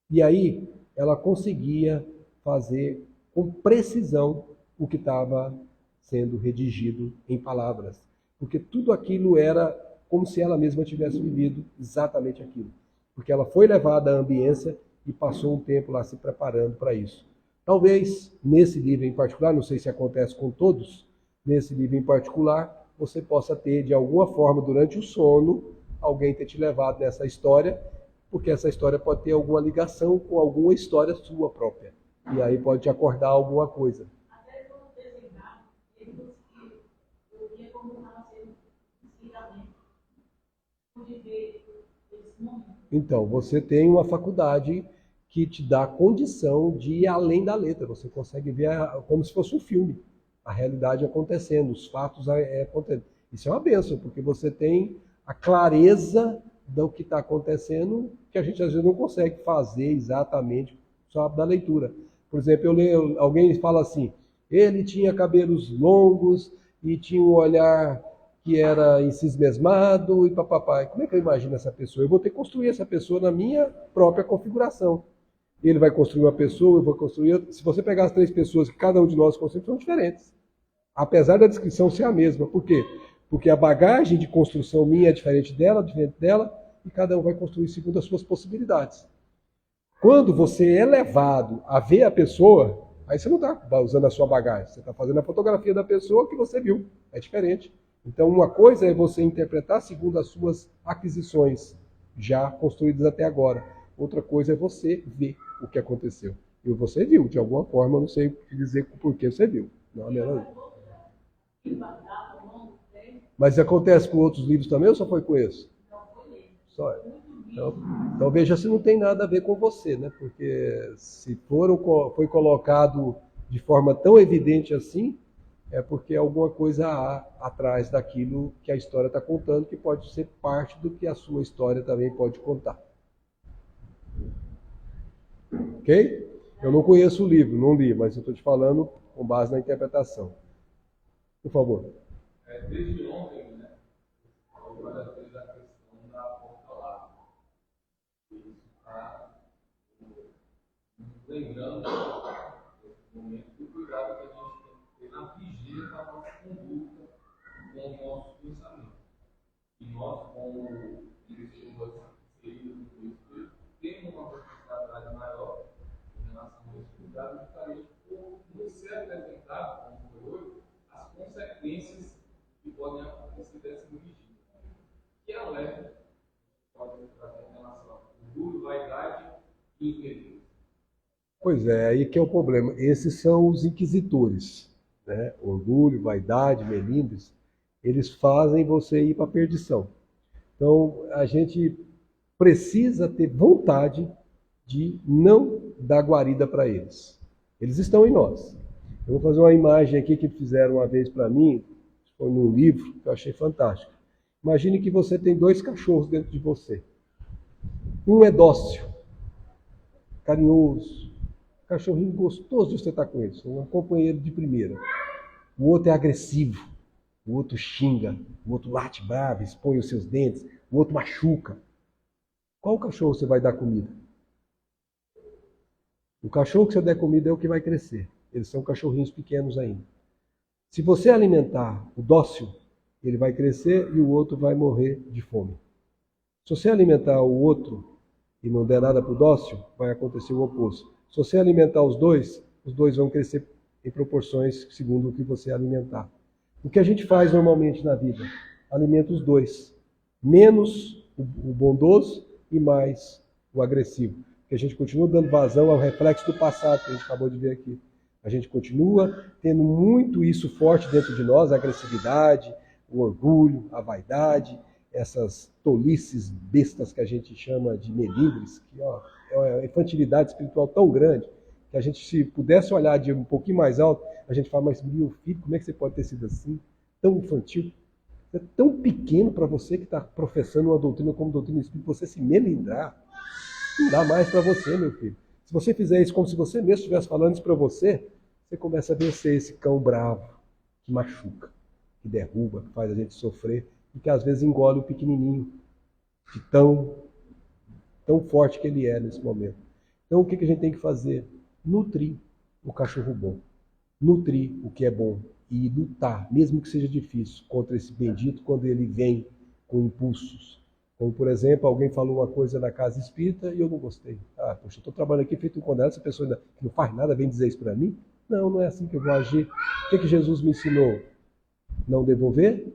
Speaker 1: E aí ela conseguia fazer com precisão o que estava sendo redigido em palavras. Porque tudo aquilo era como se ela mesma tivesse vivido exatamente aquilo. Porque ela foi levada à ambiência e passou um tempo lá se preparando para isso. Talvez, nesse livro em particular, não sei se acontece com todos, nesse livro em particular, você possa ter, de alguma forma, durante o sono, alguém ter te levado nessa história, porque essa história pode ter alguma ligação com alguma história sua própria. E aí pode te acordar alguma coisa.
Speaker 2: Até quando desenhava, eu via como estava sendo fisicamente, por viver esse momento.
Speaker 1: Então, você tem uma faculdade que te dá condição de ir além da letra. Você consegue ver como se fosse um filme, a realidade acontecendo, os fatos acontecendo. Isso é uma bênção, porque você tem a clareza do que está acontecendo, que a gente às vezes não consegue fazer exatamente só da leitura. Por exemplo, eu leio, alguém fala assim, ele tinha cabelos longos e tinha um olhar que era encismesmado e papapá. Como é que eu imagino essa pessoa? Eu vou ter que construir essa pessoa na minha própria configuração. Ele vai construir uma pessoa, eu vou construir outra. Se você pegar as três pessoas que cada um de nós construímos, são diferentes. Apesar da descrição ser a mesma. Por quê? Porque a bagagem de construção minha é diferente dela, e cada um vai construir segundo as suas possibilidades. Quando você é levado a ver a pessoa, aí você não está usando a sua bagagem, você está fazendo a fotografia da pessoa que você viu. É diferente. Então, uma coisa é você interpretar segundo as suas aquisições já construídas até agora. Outra coisa é você ver o que aconteceu. E você viu, de alguma forma, eu não sei dizer por que você viu. Não, não. Mas acontece com outros livros também ou só foi com esse? Só. Então veja se não tem nada a ver com você, né? Porque se foi colocado de forma tão evidente assim, é porque alguma coisa há atrás daquilo que a história está contando, que pode ser parte do que a sua história também pode contar. Ok? Eu não conheço o livro, não li, mas eu estou te falando com base na interpretação. Por favor.
Speaker 4: Desde ontem, né? Falou várias vezes a questão da porta lá. Isso está lembrando esse momento do cuidado que a gente tem que ter na vigília da nossa conduta com os nossos pensamentos. E nós, como pessoas inseridas no Espírito, temos uma responsabilidade maior em relação a esse cuidado, justamente por nos ser apresentado, como foi hoje, as consequências que podem acontecer dessa vigília. Que alerta pode trazer em relação ao orgulho, vaidade e os delírios.
Speaker 1: Pois é, aí que é o problema. Esses são os inquisitores, né? Orgulho, vaidade, melindres, eles fazem você ir para a perdição. Então, a gente precisa ter vontade de não dar guarida para eles. Eles estão em nós. Eu vou fazer uma imagem aqui que fizeram uma vez para mim, foi num livro que eu achei fantástico. Imagine que você tem 2 cachorros dentro de você. Um é dócil, carinhoso, cachorrinho gostoso de você estar com ele, um companheiro de primeira. O outro é agressivo, o outro xinga, o outro late bravo, expõe os seus dentes, o outro machuca. Qual cachorro você vai dar comida? O cachorro que você der comida é o que vai crescer. Eles são cachorrinhos pequenos ainda. Se você alimentar o dócil, ele vai crescer e o outro vai morrer de fome. Se você alimentar o outro e não der nada para o dócil, vai acontecer o oposto. Se você alimentar os dois vão crescer em proporções segundo o que você alimentar. O que a gente faz normalmente na vida? Alimenta os dois. Menos o bondoso e mais o agressivo. Porque a gente continua dando vazão ao reflexo do passado que a gente acabou de ver aqui. A gente continua tendo muito isso forte dentro de nós, a agressividade, o orgulho, a vaidade, essas tolices bestas que a gente chama de melindres, que é uma infantilidade espiritual tão grande, que a gente, se pudesse olhar de um pouquinho mais alto, a gente fala, mas meu filho, como é que você pode ter sido assim? Tão infantil? É tão pequeno para você que está professando uma doutrina como doutrina espírita, você se melindrar, não dá mais para você, meu filho. Se você fizer isso como se você mesmo estivesse falando isso para você, você começa a vencer esse cão bravo, que machuca, que derruba, que faz a gente sofrer, e que às vezes engole o pequenininho, de tão forte que ele é nesse momento. Então o que a gente tem que fazer? Nutrir o cachorro bom, nutrir o que é bom e lutar, mesmo que seja difícil, contra esse bendito quando ele vem com impulsos. Como, por exemplo, alguém falou uma coisa na casa espírita e eu não gostei. Ah, poxa, eu estou trabalhando aqui feito um condenado, essa pessoa ainda não faz nada, vem dizer isso para mim? Não, não é assim que eu vou agir. O que Jesus me ensinou? Não devolver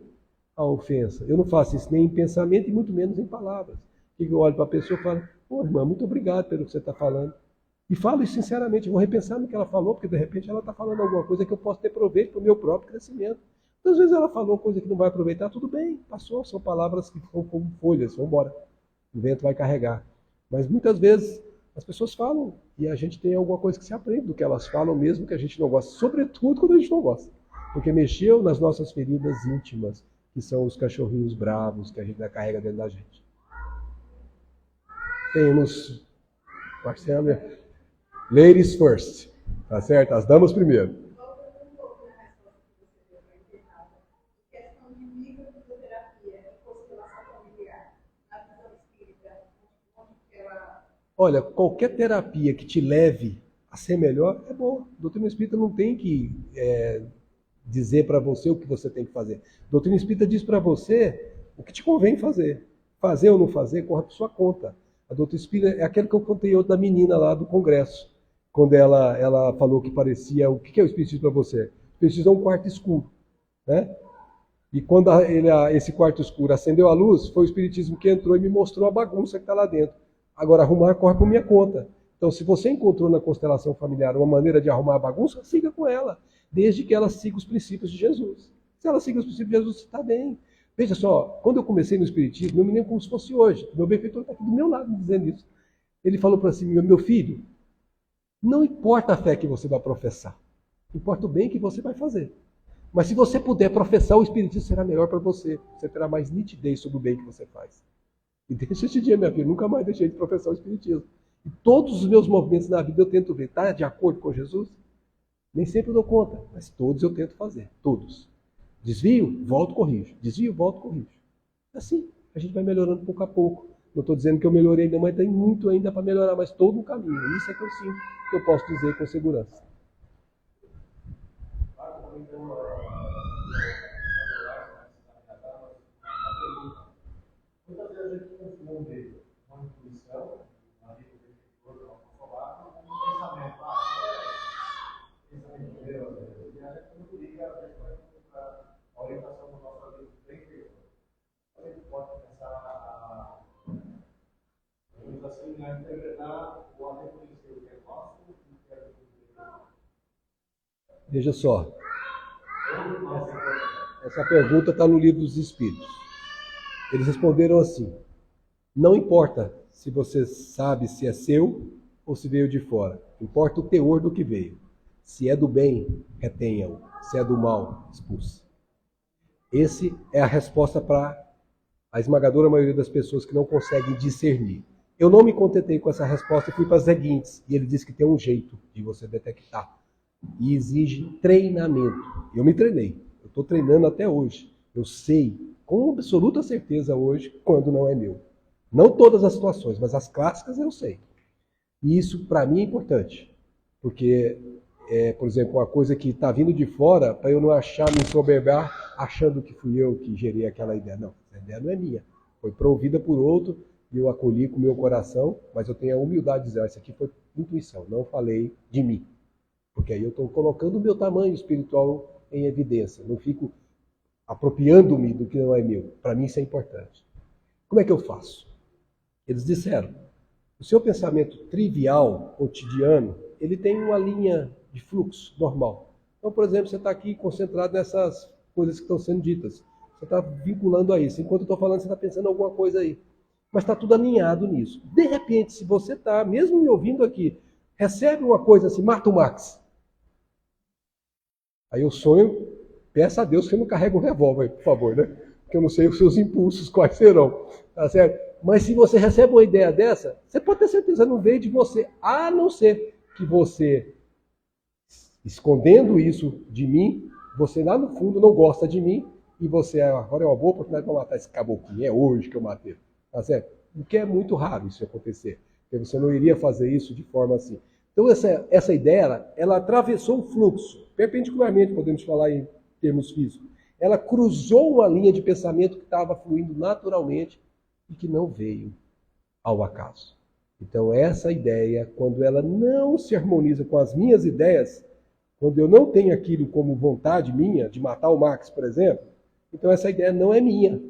Speaker 1: a ofensa. Eu não faço isso nem em pensamento e muito menos em palavras. O que eu olho para a pessoa e falo, pô, irmã, muito obrigado pelo que você está falando. E falo isso sinceramente, vou repensar no que ela falou, porque de repente ela está falando alguma coisa que eu posso ter proveito para o meu próprio crescimento. Às vezes ela falou coisa que não vai aproveitar, tudo bem, passou, são palavras que são como folhas, vão embora. O vento vai carregar. Mas muitas vezes as pessoas falam e a gente tem alguma coisa que se aprende do que elas falam, mesmo que a gente não gosta, sobretudo quando a gente não gosta. Porque mexeu nas nossas feridas íntimas, que são os cachorrinhos bravos que a gente carrega dentro da gente. Temos, Marcelo, ladies first, tá certo? As damas primeiro. Olha, qualquer terapia que te leve a ser melhor é boa. A doutrina espírita não tem que dizer para você o que você tem que fazer. A doutrina espírita diz para você o que te convém fazer. Fazer ou não fazer, corre por sua conta. A doutrina espírita é aquele que eu contei da menina lá do congresso, quando ela falou que parecia... O que é o espiritismo para você? O espiritismo é um quarto escuro, né? E quando esse quarto escuro acendeu a luz, foi o espiritismo que entrou e me mostrou a bagunça que está lá dentro. Agora, arrumar corre por minha conta. Então, se você encontrou na constelação familiar uma maneira de arrumar a bagunça, siga com ela, desde que ela siga os princípios de Jesus. Se ela siga os princípios de Jesus, está bem. Veja só, quando eu comecei no espiritismo, eu me lembro como se fosse hoje. Meu benfeitor está aqui do meu lado me dizendo isso. Ele falou para si, meu filho, não importa a fé que você vai professar, importa o bem que você vai fazer. Mas se você puder professar o Espiritismo, será melhor para você. Você terá mais nitidez sobre o bem que você faz. E deixa esse dia, minha filha, nunca mais deixei de professar o Espiritismo. E todos os meus movimentos na vida eu tento ver, está de acordo com Jesus? Nem sempre eu dou conta, mas todos eu tento fazer, todos. Desvio, volto, corrijo. Desvio, volto, corrijo. Assim, a gente vai melhorando pouco a pouco. Não estou dizendo que eu melhorei ainda, mas tem muito ainda para melhorar, mas todo o caminho. Isso é que eu sinto, que eu posso dizer com segurança.
Speaker 5: Muitas vezes a gente confunde uma intuição, uma vida definitiva, uma consolada, com um pensamento. Pensamento de Deus. E a gente não liga, a gente vai encontrar a orientação do nosso amigo bem feito. A gente pode começar vamos assim, a interpretar ou a reconhecer o que é nosso e o que é do Deus.
Speaker 1: Veja só. Essa pergunta está no Livro dos Espíritos. Eles responderam assim: não importa se você sabe se é seu ou se veio de fora. Importa o teor do que veio. Se é do bem, retenha-o. Se é do mal, expulse. Essa é a resposta para a esmagadora maioria das pessoas que não conseguem discernir. Eu não me contentei com essa resposta e fui para as seguintes. E ele disse que tem um jeito de você detectar. E exige treinamento. Eu me treinei. Eu estou treinando até hoje. Eu sei com absoluta certeza hoje quando não é meu. Não todas as situações, mas as clássicas eu sei. E isso para mim é importante. Porque, por exemplo, uma coisa que está vindo de fora, para eu não me soberbar achando que fui eu que gerei aquela ideia. Não, a ideia não é minha. Foi provida por outro e eu acolhi com o meu coração, mas eu tenho a humildade de dizer, isso aqui foi intuição, não falei de mim. Porque aí eu estou colocando o meu tamanho espiritual em evidência. Não fico apropriando-me do que não é meu. Para mim isso é importante. Como é que eu faço? Eles disseram, o seu pensamento trivial, cotidiano, ele tem uma linha de fluxo normal. Então, por exemplo, você está aqui concentrado nessas coisas que estão sendo ditas. Você está vinculando a isso. Enquanto eu estou falando, você está pensando em alguma coisa aí. Mas está tudo alinhado nisso. De repente, se você está, mesmo me ouvindo aqui, recebe uma coisa assim, mata o Max. Aí eu sonho, peça a Deus que eu não carregue um revólver, por favor, né? Porque eu não sei os seus impulsos quais serão, tá certo? Mas se você recebe uma ideia dessa, você pode ter certeza, não veio de você, a não ser que você, escondendo isso de mim, você lá no fundo não gosta de mim, e você agora é uma boa oportunidade para matar esse caboclinho, é hoje que eu matei, tá certo? O que é muito raro isso acontecer, porque você não iria fazer isso de forma assim. Então essa ideia, ela atravessou o fluxo, perpendicularmente, podemos falar em termos físicos. Ela cruzou uma linha de pensamento que estava fluindo naturalmente e que não veio ao acaso. Então essa ideia, quando ela não se harmoniza com as minhas ideias, quando eu não tenho aquilo como vontade minha, de matar o Max, por exemplo, então essa ideia não é minha.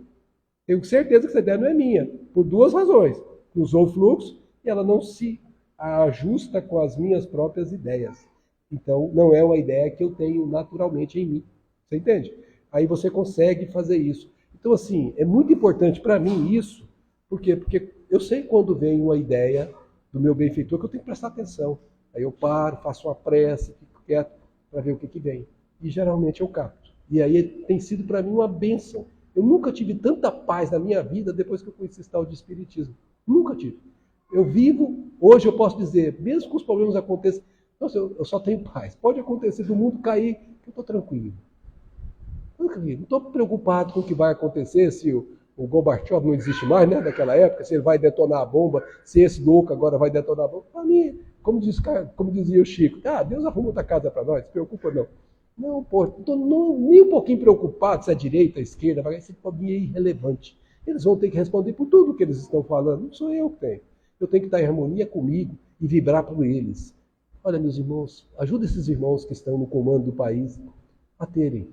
Speaker 1: Tenho certeza que essa ideia não é minha, por duas razões. Cruzou o fluxo e ela não se ajusta com as minhas próprias ideias. Então, não é uma ideia que eu tenho naturalmente em mim. Você entende? Aí você consegue fazer isso. Então, assim, é muito importante para mim isso. Por quê? Porque eu sei quando vem uma ideia do meu benfeitor que eu tenho que prestar atenção. Aí eu paro, faço uma prece, fico quieto para ver o que vem. E geralmente eu capto. E aí tem sido para mim uma bênção. Eu nunca tive tanta paz na minha vida depois que eu conheci esse tal de espiritismo. Nunca tive. Eu vivo, hoje eu posso dizer, mesmo que os problemas aconteçam, nossa, eu só tenho paz. Pode acontecer do mundo cair, que eu estou tranquilo. Não estou preocupado com o que vai acontecer, se o Gorbachev não existe mais, né, daquela época, se ele vai detonar a bomba, se esse louco agora vai detonar a bomba. Para mim, como dizia o Chico, Deus arruma outra casa para nós, não se preocupa não. Não, pô, não estou nem um pouquinho preocupado se é a direita, a esquerda, esse problema é irrelevante. Eles vão ter que responder por tudo que eles estão falando, não sou eu que tenho. Eu tenho que estar em harmonia comigo e vibrar por eles. Olha, meus irmãos, ajuda esses irmãos que estão no comando do país a terem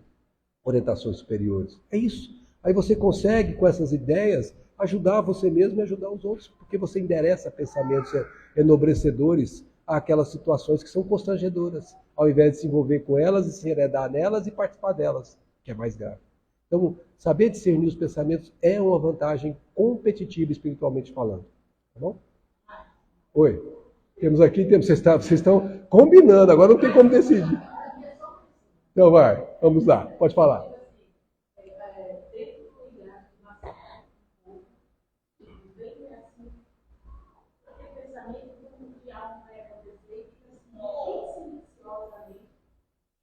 Speaker 1: orientações superiores. É isso. Aí você consegue, com essas ideias, ajudar você mesmo e ajudar os outros, porque você endereça pensamentos enobrecedores àquelas situações que são constrangedoras, ao invés de se envolver com elas e se enredar nelas e participar delas, que é mais grave. Então, saber discernir os pensamentos é uma vantagem competitiva espiritualmente falando. Tá bom? Oi. Temos aqui, vocês estão combinando, agora não tem como decidir. Então vai. Vamos lá, pode falar.
Speaker 2: Dentro do lugar de uma vem assim, aquele pensamento de algo vai acontecer, e assim, bem silenciosamente,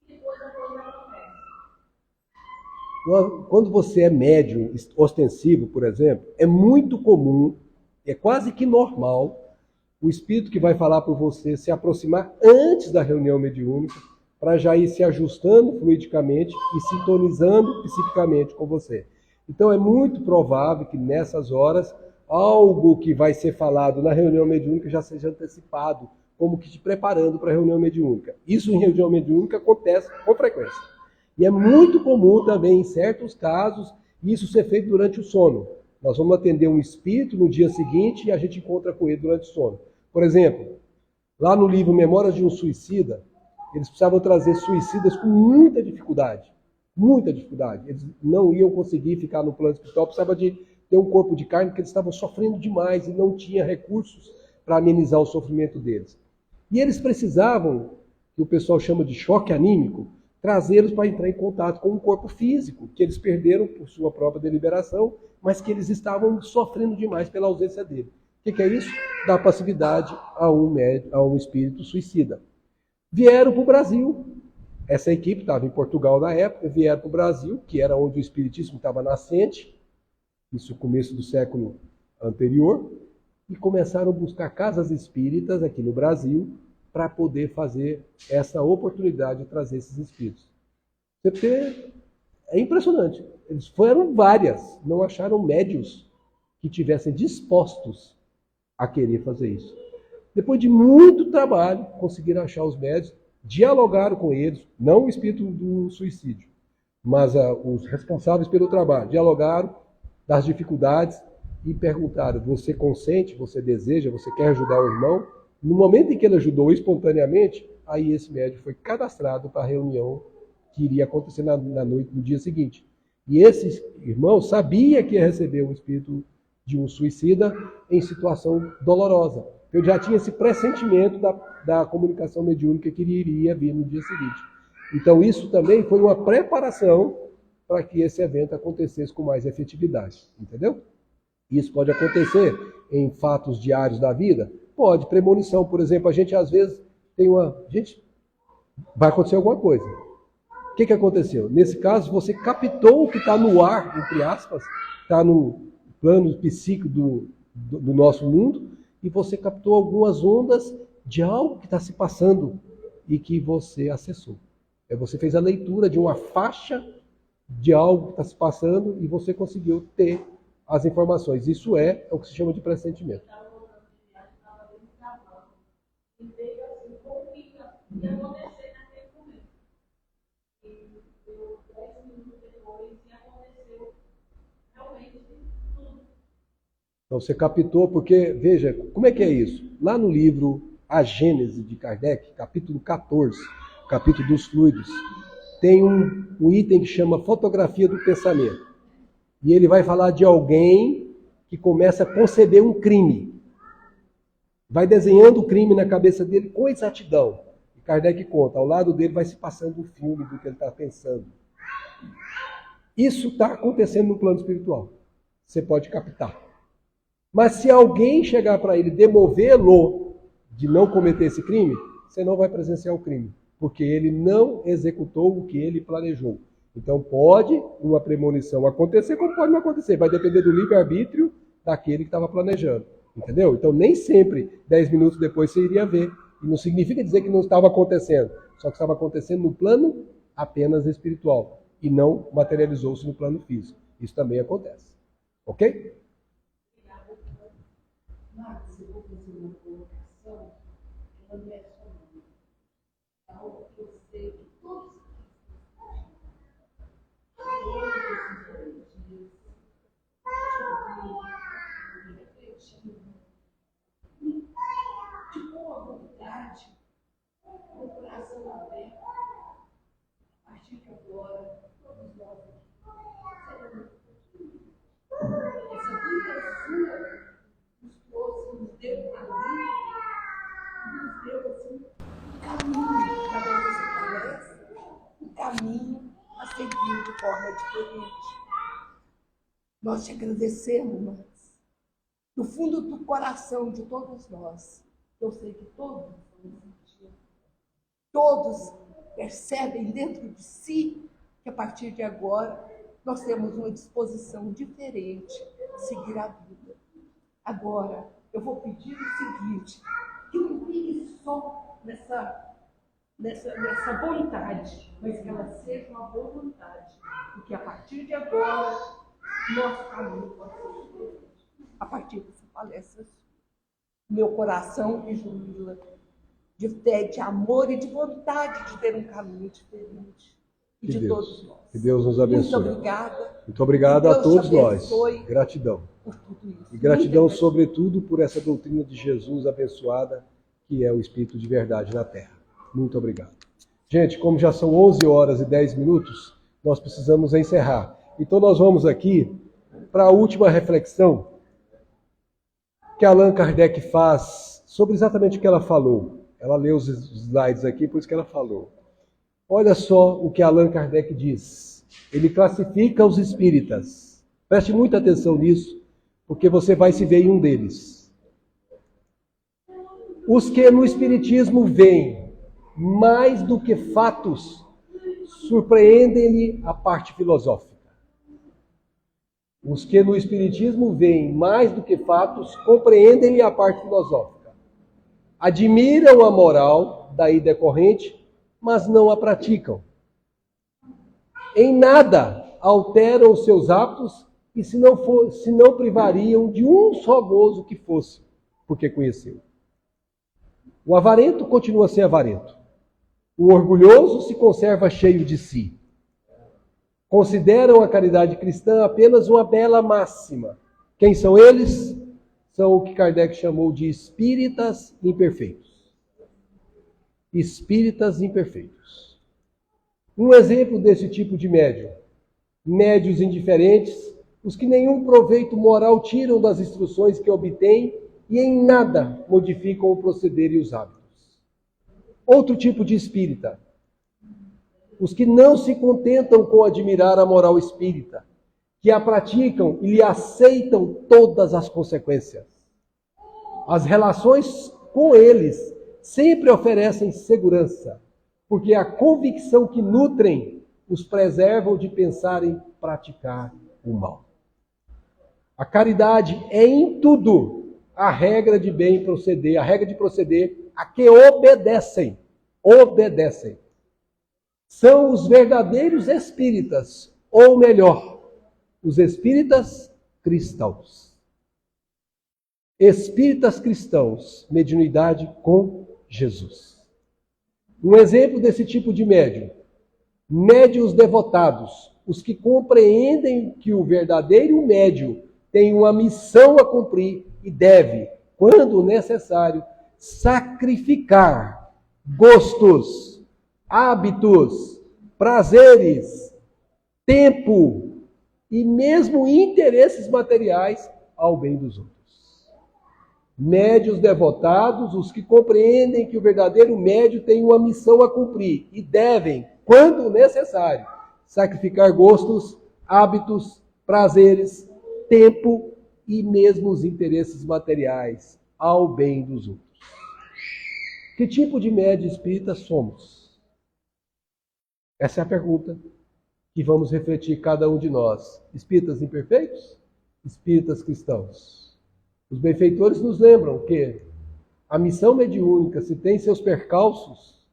Speaker 2: e depois a coisa acontece.
Speaker 1: Quando você é médium ostensivo, por exemplo, é muito comum, é quase que normal, o espírito que vai falar por você se aproximar antes da reunião mediúnica, para já ir se ajustando fluidicamente e sintonizando psiquicamente com você. Então é muito provável que nessas horas algo que vai ser falado na reunião mediúnica já seja antecipado, como que te preparando para a reunião mediúnica. Isso em reunião mediúnica acontece com frequência. E é muito comum também, em certos casos, isso ser feito durante o sono. Nós vamos atender um espírito no dia seguinte e a gente encontra com ele durante o sono. Por exemplo, lá no livro Memórias de um Suicida, eles precisavam trazer suicidas com muita dificuldade. Muita dificuldade. Eles não iam conseguir ficar no plano espiritual, precisava de ter um corpo de carne, porque eles estavam sofrendo demais e não tinha recursos para amenizar o sofrimento deles. E eles precisavam, que o pessoal chama de choque anímico, trazê-los para entrar em contato com um corpo físico, que eles perderam por sua própria deliberação, mas que eles estavam sofrendo demais pela ausência dele. O que é isso? Dar passividade a um espírito suicida. Vieram para o Brasil. Essa equipe estava em Portugal na época, vieram para o Brasil, que era onde o espiritismo estava nascente, isso no começo do século anterior, e começaram a buscar casas espíritas aqui no Brasil para poder fazer essa oportunidade de trazer esses espíritos. É impressionante. Eles foram várias, não acharam médios que tivessem dispostos a querer fazer isso. Depois de muito trabalho, conseguiram achar os médios, dialogaram com eles, não o espírito do suicídio, mas os responsáveis pelo trabalho, dialogaram das dificuldades e perguntaram: você consente, você deseja, você quer ajudar o irmão? No momento em que ele ajudou espontaneamente, aí esse médium foi cadastrado para a reunião que iria acontecer na noite do dia seguinte. E esse irmão sabia que ia receber um espírito de um suicida em situação dolorosa. Eu já tinha esse pressentimento da comunicação mediúnica que iria vir no dia seguinte. Então isso também foi uma preparação para que esse evento acontecesse com mais efetividade. Entendeu? Isso pode acontecer em fatos diários da vida? Pode. Premonição, por exemplo, a gente às vezes tem vai acontecer alguma coisa. O que aconteceu? Nesse caso, você captou o que está no ar, entre aspas, está no plano psíquico do nosso mundo, e você captou algumas ondas de algo que está se passando e que você acessou. Você fez a leitura de uma faixa de algo que está se passando e você conseguiu ter as informações. Isso é o que se chama de pressentimento.
Speaker 2: Estava voltando de viagem, estava dentro do cavalo, e veio assim, como que ia acontecer naquele momento. E deu 10 minutos depois e aconteceu realmente tudo.
Speaker 1: Então você captou, porque, veja, como é que é isso? Lá no livro A Gênese de Kardec, capítulo 14, capítulo dos fluidos, tem um item que chama fotografia do pensamento. E ele vai falar de alguém que começa a conceber um crime. Vai desenhando o crime na cabeça dele com exatidão. E Kardec conta, ao lado dele vai se passando o filme do que ele está pensando. Isso está acontecendo no plano espiritual. Você pode captar. Mas se alguém chegar para ele demovê-lo de não cometer esse crime, você não vai presenciar o crime. Porque ele não executou o que ele planejou. Então pode uma premonição acontecer, como pode não acontecer. Vai depender do livre-arbítrio daquele que estava planejando. Entendeu? Então nem sempre 10 minutos depois você iria ver. E não significa dizer que não estava acontecendo. Só que estava acontecendo no plano apenas espiritual. E não materializou-se no plano físico. Isso também acontece. Ok?
Speaker 2: Marcos, eu vou fazer uma colocação, ela não é só minha. Algo que eu sei que todos de boa vontade, com o coração aberto, a partir de agora, todos nós seremos essa vida sua nos trouxe, nos deu caminho, nos deu assim, caminho para nós.
Speaker 6: diferente. Nós te agradecemos, mas do fundo do coração de todos nós, eu sei que todos estamos sentindo, todos percebem dentro de si que a partir de agora nós temos uma disposição diferente de seguir a vida. Agora, eu vou pedir o seguinte, que não fique só nessa vontade, mas que ela seja uma boa vontade, porque a partir de agora, nosso caminho pode ser diferente. A partir dessa palestra, meu coração rejubila de fé, de amor e de vontade de ter um caminho diferente. E de todos nós.
Speaker 1: Que Deus nos abençoe.
Speaker 6: Muito obrigada.
Speaker 1: Muito obrigado a todos nós. Gratidão.
Speaker 6: Por tudo isso.
Speaker 1: E gratidão, sobretudo, por essa doutrina de Jesus abençoada, que é o Espírito de verdade na Terra. Muito obrigado. Gente, como já são 11 horas e 10 minutos, nós precisamos encerrar. Então nós vamos aqui para a última reflexão que Allan Kardec faz sobre exatamente o que ela falou. Ela leu os slides aqui, por isso que ela falou. Olha só o que Allan Kardec diz. Ele classifica os espíritas. Preste muita atenção nisso, porque você vai se ver em um deles. Os que no espiritismo veem mais do que fatos, surpreendem-lhe a parte filosófica. Os que no espiritismo veem mais do que fatos, compreendem-lhe a parte filosófica. Admiram a moral daí decorrente, mas não a praticam. Em nada alteram os seus hábitos e se não privariam de um só gozo que fosse, porque conheceu. O avarento continua a ser avarento. O orgulhoso se conserva cheio de si. Consideram a caridade cristã apenas uma bela máxima. Quem são eles? São o que Kardec chamou de espíritas imperfeitos. Espíritas imperfeitos. Um exemplo desse tipo de médium. Médios indiferentes, os que nenhum proveito moral tiram das instruções que obtêm e em nada modificam o proceder e os hábitos. Outro tipo de espírita. Os que não se contentam com admirar a moral espírita, que a praticam e lhe aceitam todas as consequências. As relações com eles sempre oferecem segurança, porque a convicção que nutrem os preservam de pensar em praticar o mal. A caridade é em tudo a regra de bem proceder, a regra de proceder a que obedecem. Obedecem. São os verdadeiros espíritas, ou melhor, os espíritas cristãos. Espíritas cristãos, mediunidade com Jesus. Um exemplo desse tipo de médium. Médiuns devotados, os que compreendem que o verdadeiro médium tem uma missão a cumprir e deve, quando necessário, sacrificar gostos, hábitos, prazeres, tempo e mesmo interesses materiais ao bem dos outros. Médios devotados, os que compreendem que o verdadeiro médio tem uma missão a cumprir e devem, quando necessário, sacrificar gostos, hábitos, prazeres, tempo e mesmo os interesses materiais ao bem dos outros. Que tipo de médio espírita somos? Essa é a pergunta que vamos refletir cada um de nós. Espíritas imperfeitos? Espíritas cristãos? Os benfeitores nos lembram que a missão mediúnica, se tem seus percalços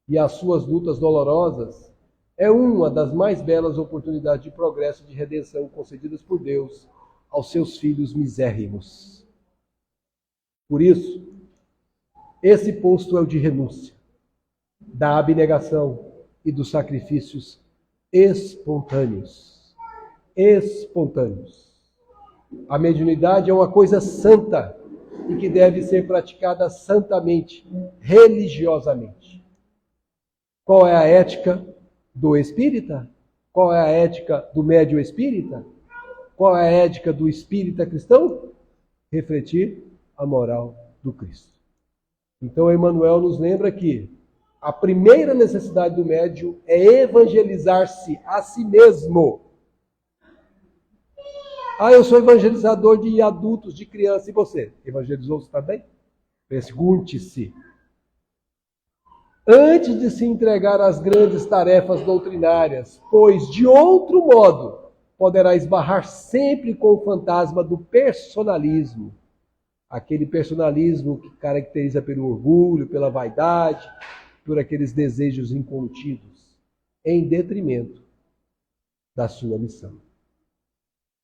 Speaker 1: e as suas lutas dolorosas, é uma das mais belas oportunidades de progresso e de redenção concedidas por Deus aos seus filhos misérrimos. Por isso, esse posto é o de renúncia, da abnegação e dos sacrifícios espontâneos. Espontâneos. A mediunidade é uma coisa santa e que deve ser praticada santamente, religiosamente. Qual é a ética do espírita? Qual é a ética do médium espírita? Qual é a ética do espírita cristão? Refletir a moral do Cristo. Então, Emmanuel nos lembra que a primeira necessidade do médium é evangelizar-se a si mesmo Ah, eu sou evangelizador de adultos, de crianças. E você? Evangelizou-se também? Pergunte-se. Antes de se entregar às grandes tarefas doutrinárias, pois, de outro modo, poderá esbarrar sempre com o fantasma do personalismo. Aquele personalismo que caracteriza pelo orgulho, pela vaidade, por aqueles desejos incontidos, em detrimento da sua missão.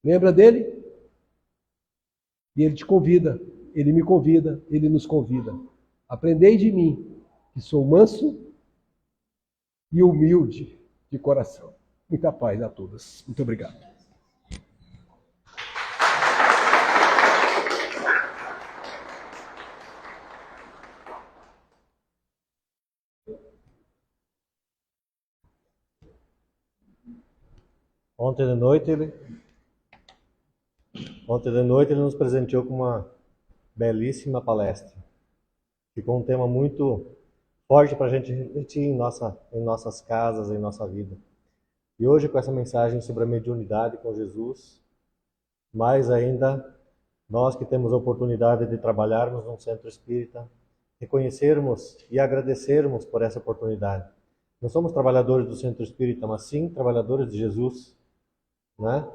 Speaker 1: Lembra dele? E ele te convida, ele me convida, ele nos convida. Aprendei de mim, que sou manso e humilde de coração. Muita paz a todas. Muito obrigado.
Speaker 5: Ontem de noite ele nos presenteou com uma belíssima palestra. Ficou um tema muito forte para a gente refletir em nossas casas, em nossa vida. E hoje, com essa mensagem sobre a mediunidade com Jesus, mais ainda, nós que temos a oportunidade de trabalharmos num centro espírita, reconhecermos e agradecermos por essa oportunidade. Não somos trabalhadores do centro espírita, mas sim trabalhadores de Jesus, né?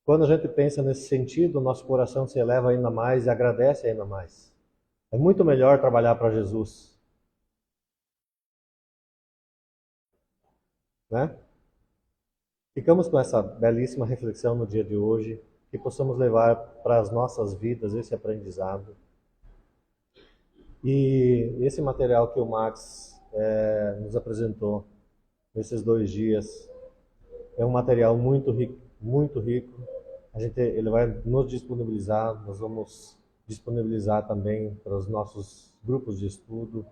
Speaker 5: Quando a gente pensa nesse sentido, nosso coração se eleva ainda mais e agradece ainda mais. É muito melhor trabalhar para Jesus, né? Ficamos com essa belíssima reflexão no dia de hoje, que possamos levar para as nossas vidas esse aprendizado. E esse material que o Max nos apresentou nesses 2 dias é um material muito rico, muito rico. Ele vai nos disponibilizar, nós vamos disponibilizar também para os nossos grupos de estudo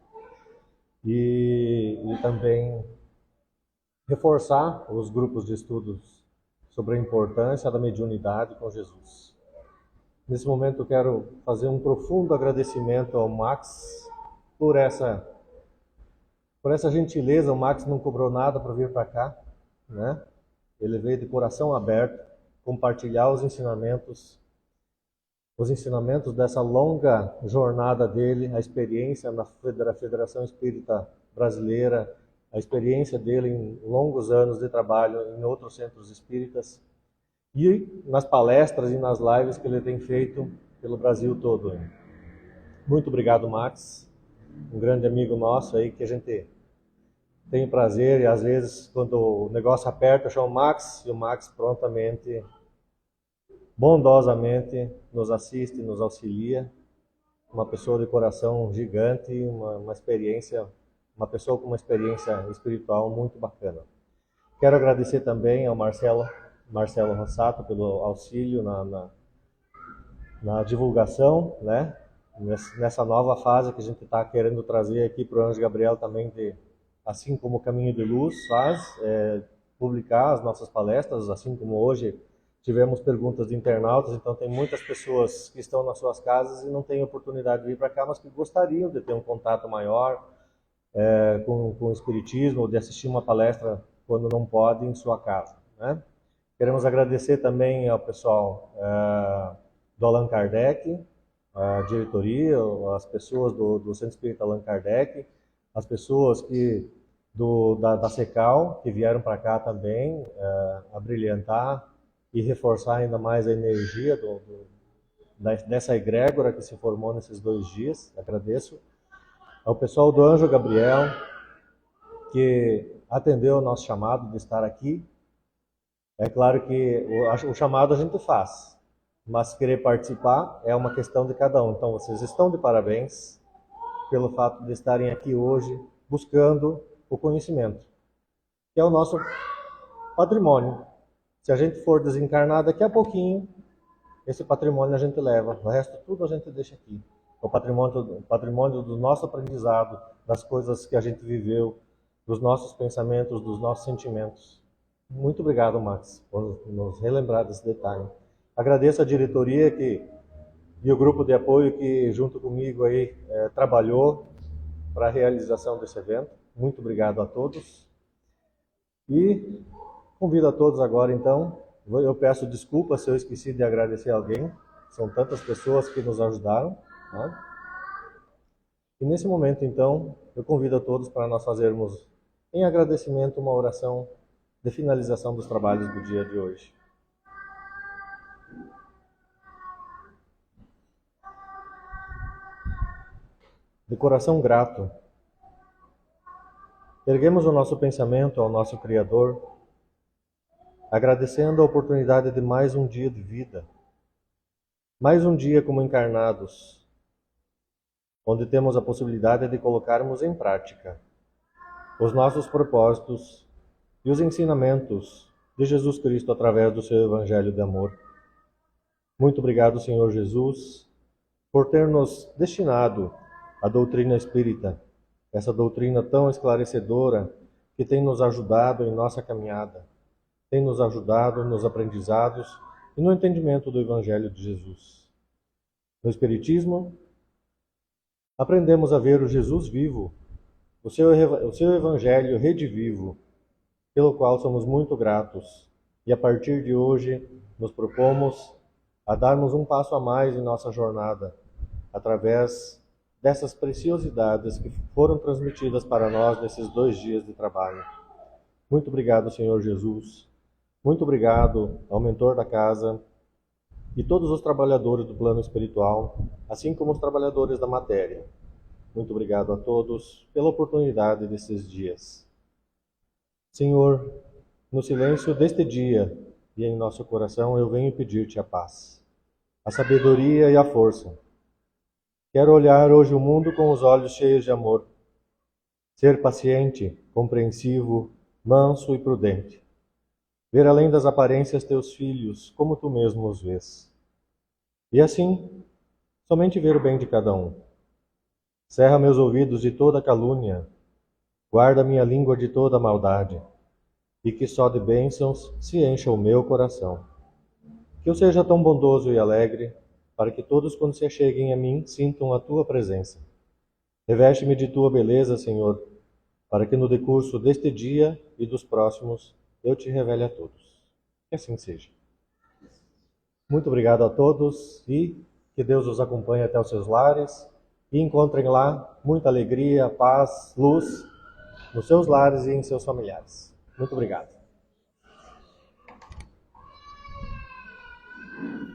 Speaker 5: e também reforçar os grupos de estudos sobre a importância da mediunidade com Jesus. Nesse momento eu quero fazer um profundo agradecimento ao Max por essa gentileza. O Max não cobrou nada para vir para cá, né? Ele veio de coração aberto compartilhar os ensinamentos dessa longa jornada dele, a experiência na Federação Espírita Brasileira, a experiência dele em longos anos de trabalho em outros centros espíritas e nas palestras e nas lives que ele tem feito pelo Brasil todo. Muito obrigado, Max, um grande amigo nosso aí que a gente tem prazer e às vezes quando o negócio aperta eu chamo o Max e o Max prontamente, bondosamente nos assiste, nos auxilia. Uma pessoa de coração gigante, uma pessoa com uma experiência espiritual muito bacana. Quero agradecer também ao Marcelo Rossato pelo auxílio na divulgação, né? Nessa nova fase que a gente está querendo trazer aqui para o Anjo Gabriel também, assim como o Caminho de Luz faz, publicar as nossas palestras, assim como hoje tivemos perguntas de internautas, então tem muitas pessoas que estão nas suas casas e não têm oportunidade de vir para cá, mas que gostariam de ter um contato maior com o Espiritismo, ou de assistir uma palestra quando não pode em sua casa, né? Queremos agradecer também ao pessoal do Allan Kardec, a diretoria, as pessoas do Centro Espírita Allan Kardec, as pessoas da SECAL, que vieram para cá também a brilhantar e reforçar ainda mais a energia dessa egrégora que se formou nesses 2 dias. Agradeço ao pessoal do Anjo Gabriel, que atendeu o nosso chamado de estar aqui. É claro que o chamado a gente faz, mas querer participar é uma questão de cada um. Então vocês estão de parabéns pelo fato de estarem aqui hoje buscando o conhecimento, que é o nosso patrimônio. Se a gente for desencarnar daqui a pouquinho, esse patrimônio a gente leva, o resto tudo a gente deixa aqui. O patrimônio do nosso aprendizado, das coisas que a gente viveu, dos nossos pensamentos, dos nossos sentimentos. Muito obrigado, Max, por nos relembrar desse detalhe. Agradeço a diretoria e o grupo de apoio que junto comigo aí trabalhou para a realização desse evento. Muito obrigado a todos. E convido a todos agora, então, Eu peço desculpas se eu esqueci de agradecer alguém. São tantas pessoas que nos ajudaram, né? E nesse momento, então, eu convido a todos para nós fazermos, em agradecimento, uma oração de finalização dos trabalhos do dia de hoje. De coração grato, erguemos o nosso pensamento ao nosso Criador, agradecendo a oportunidade de mais um dia de vida, mais um dia como encarnados, onde temos a possibilidade de colocarmos em prática os nossos propósitos e os ensinamentos de Jesus Cristo através do seu Evangelho de amor. Muito obrigado, Senhor Jesus, por ter nos destinado a doutrina espírita, essa doutrina tão esclarecedora que tem nos ajudado em nossa caminhada, tem nos ajudado nos aprendizados e no entendimento do Evangelho de Jesus. No Espiritismo, aprendemos a ver o Jesus vivo, o seu Evangelho redivivo, pelo qual somos muito gratos, e a partir de hoje nos propomos a darmos um passo a mais em nossa jornada, através dessas preciosidades que foram transmitidas para nós nesses 2 dias de trabalho. Muito obrigado, Senhor Jesus. Muito obrigado ao mentor da casa e todos os trabalhadores do plano espiritual, assim como os trabalhadores da matéria. Muito obrigado a todos pela oportunidade desses dias. Senhor, no silêncio deste dia e em nosso coração, eu venho pedir-te a paz, a sabedoria e a força. Quero olhar hoje o mundo com os olhos cheios de amor, ser paciente, compreensivo, manso e prudente. Ver além das aparências teus filhos, como tu mesmo os vês. E assim, somente ver o bem de cada um. Cerra meus ouvidos de toda calúnia, guarda minha língua de toda maldade, e que só de bênçãos se encha o meu coração. Que eu seja tão bondoso e alegre, para que todos, quando se acheguem a mim, sintam a tua presença. Reveste-me de tua beleza, Senhor, para que no decurso deste dia e dos próximos eu te revele a todos. Que assim seja. Muito obrigado a todos e que Deus os acompanhe até os seus lares e encontrem lá muita alegria, paz, luz nos seus lares e em seus familiares. Muito obrigado.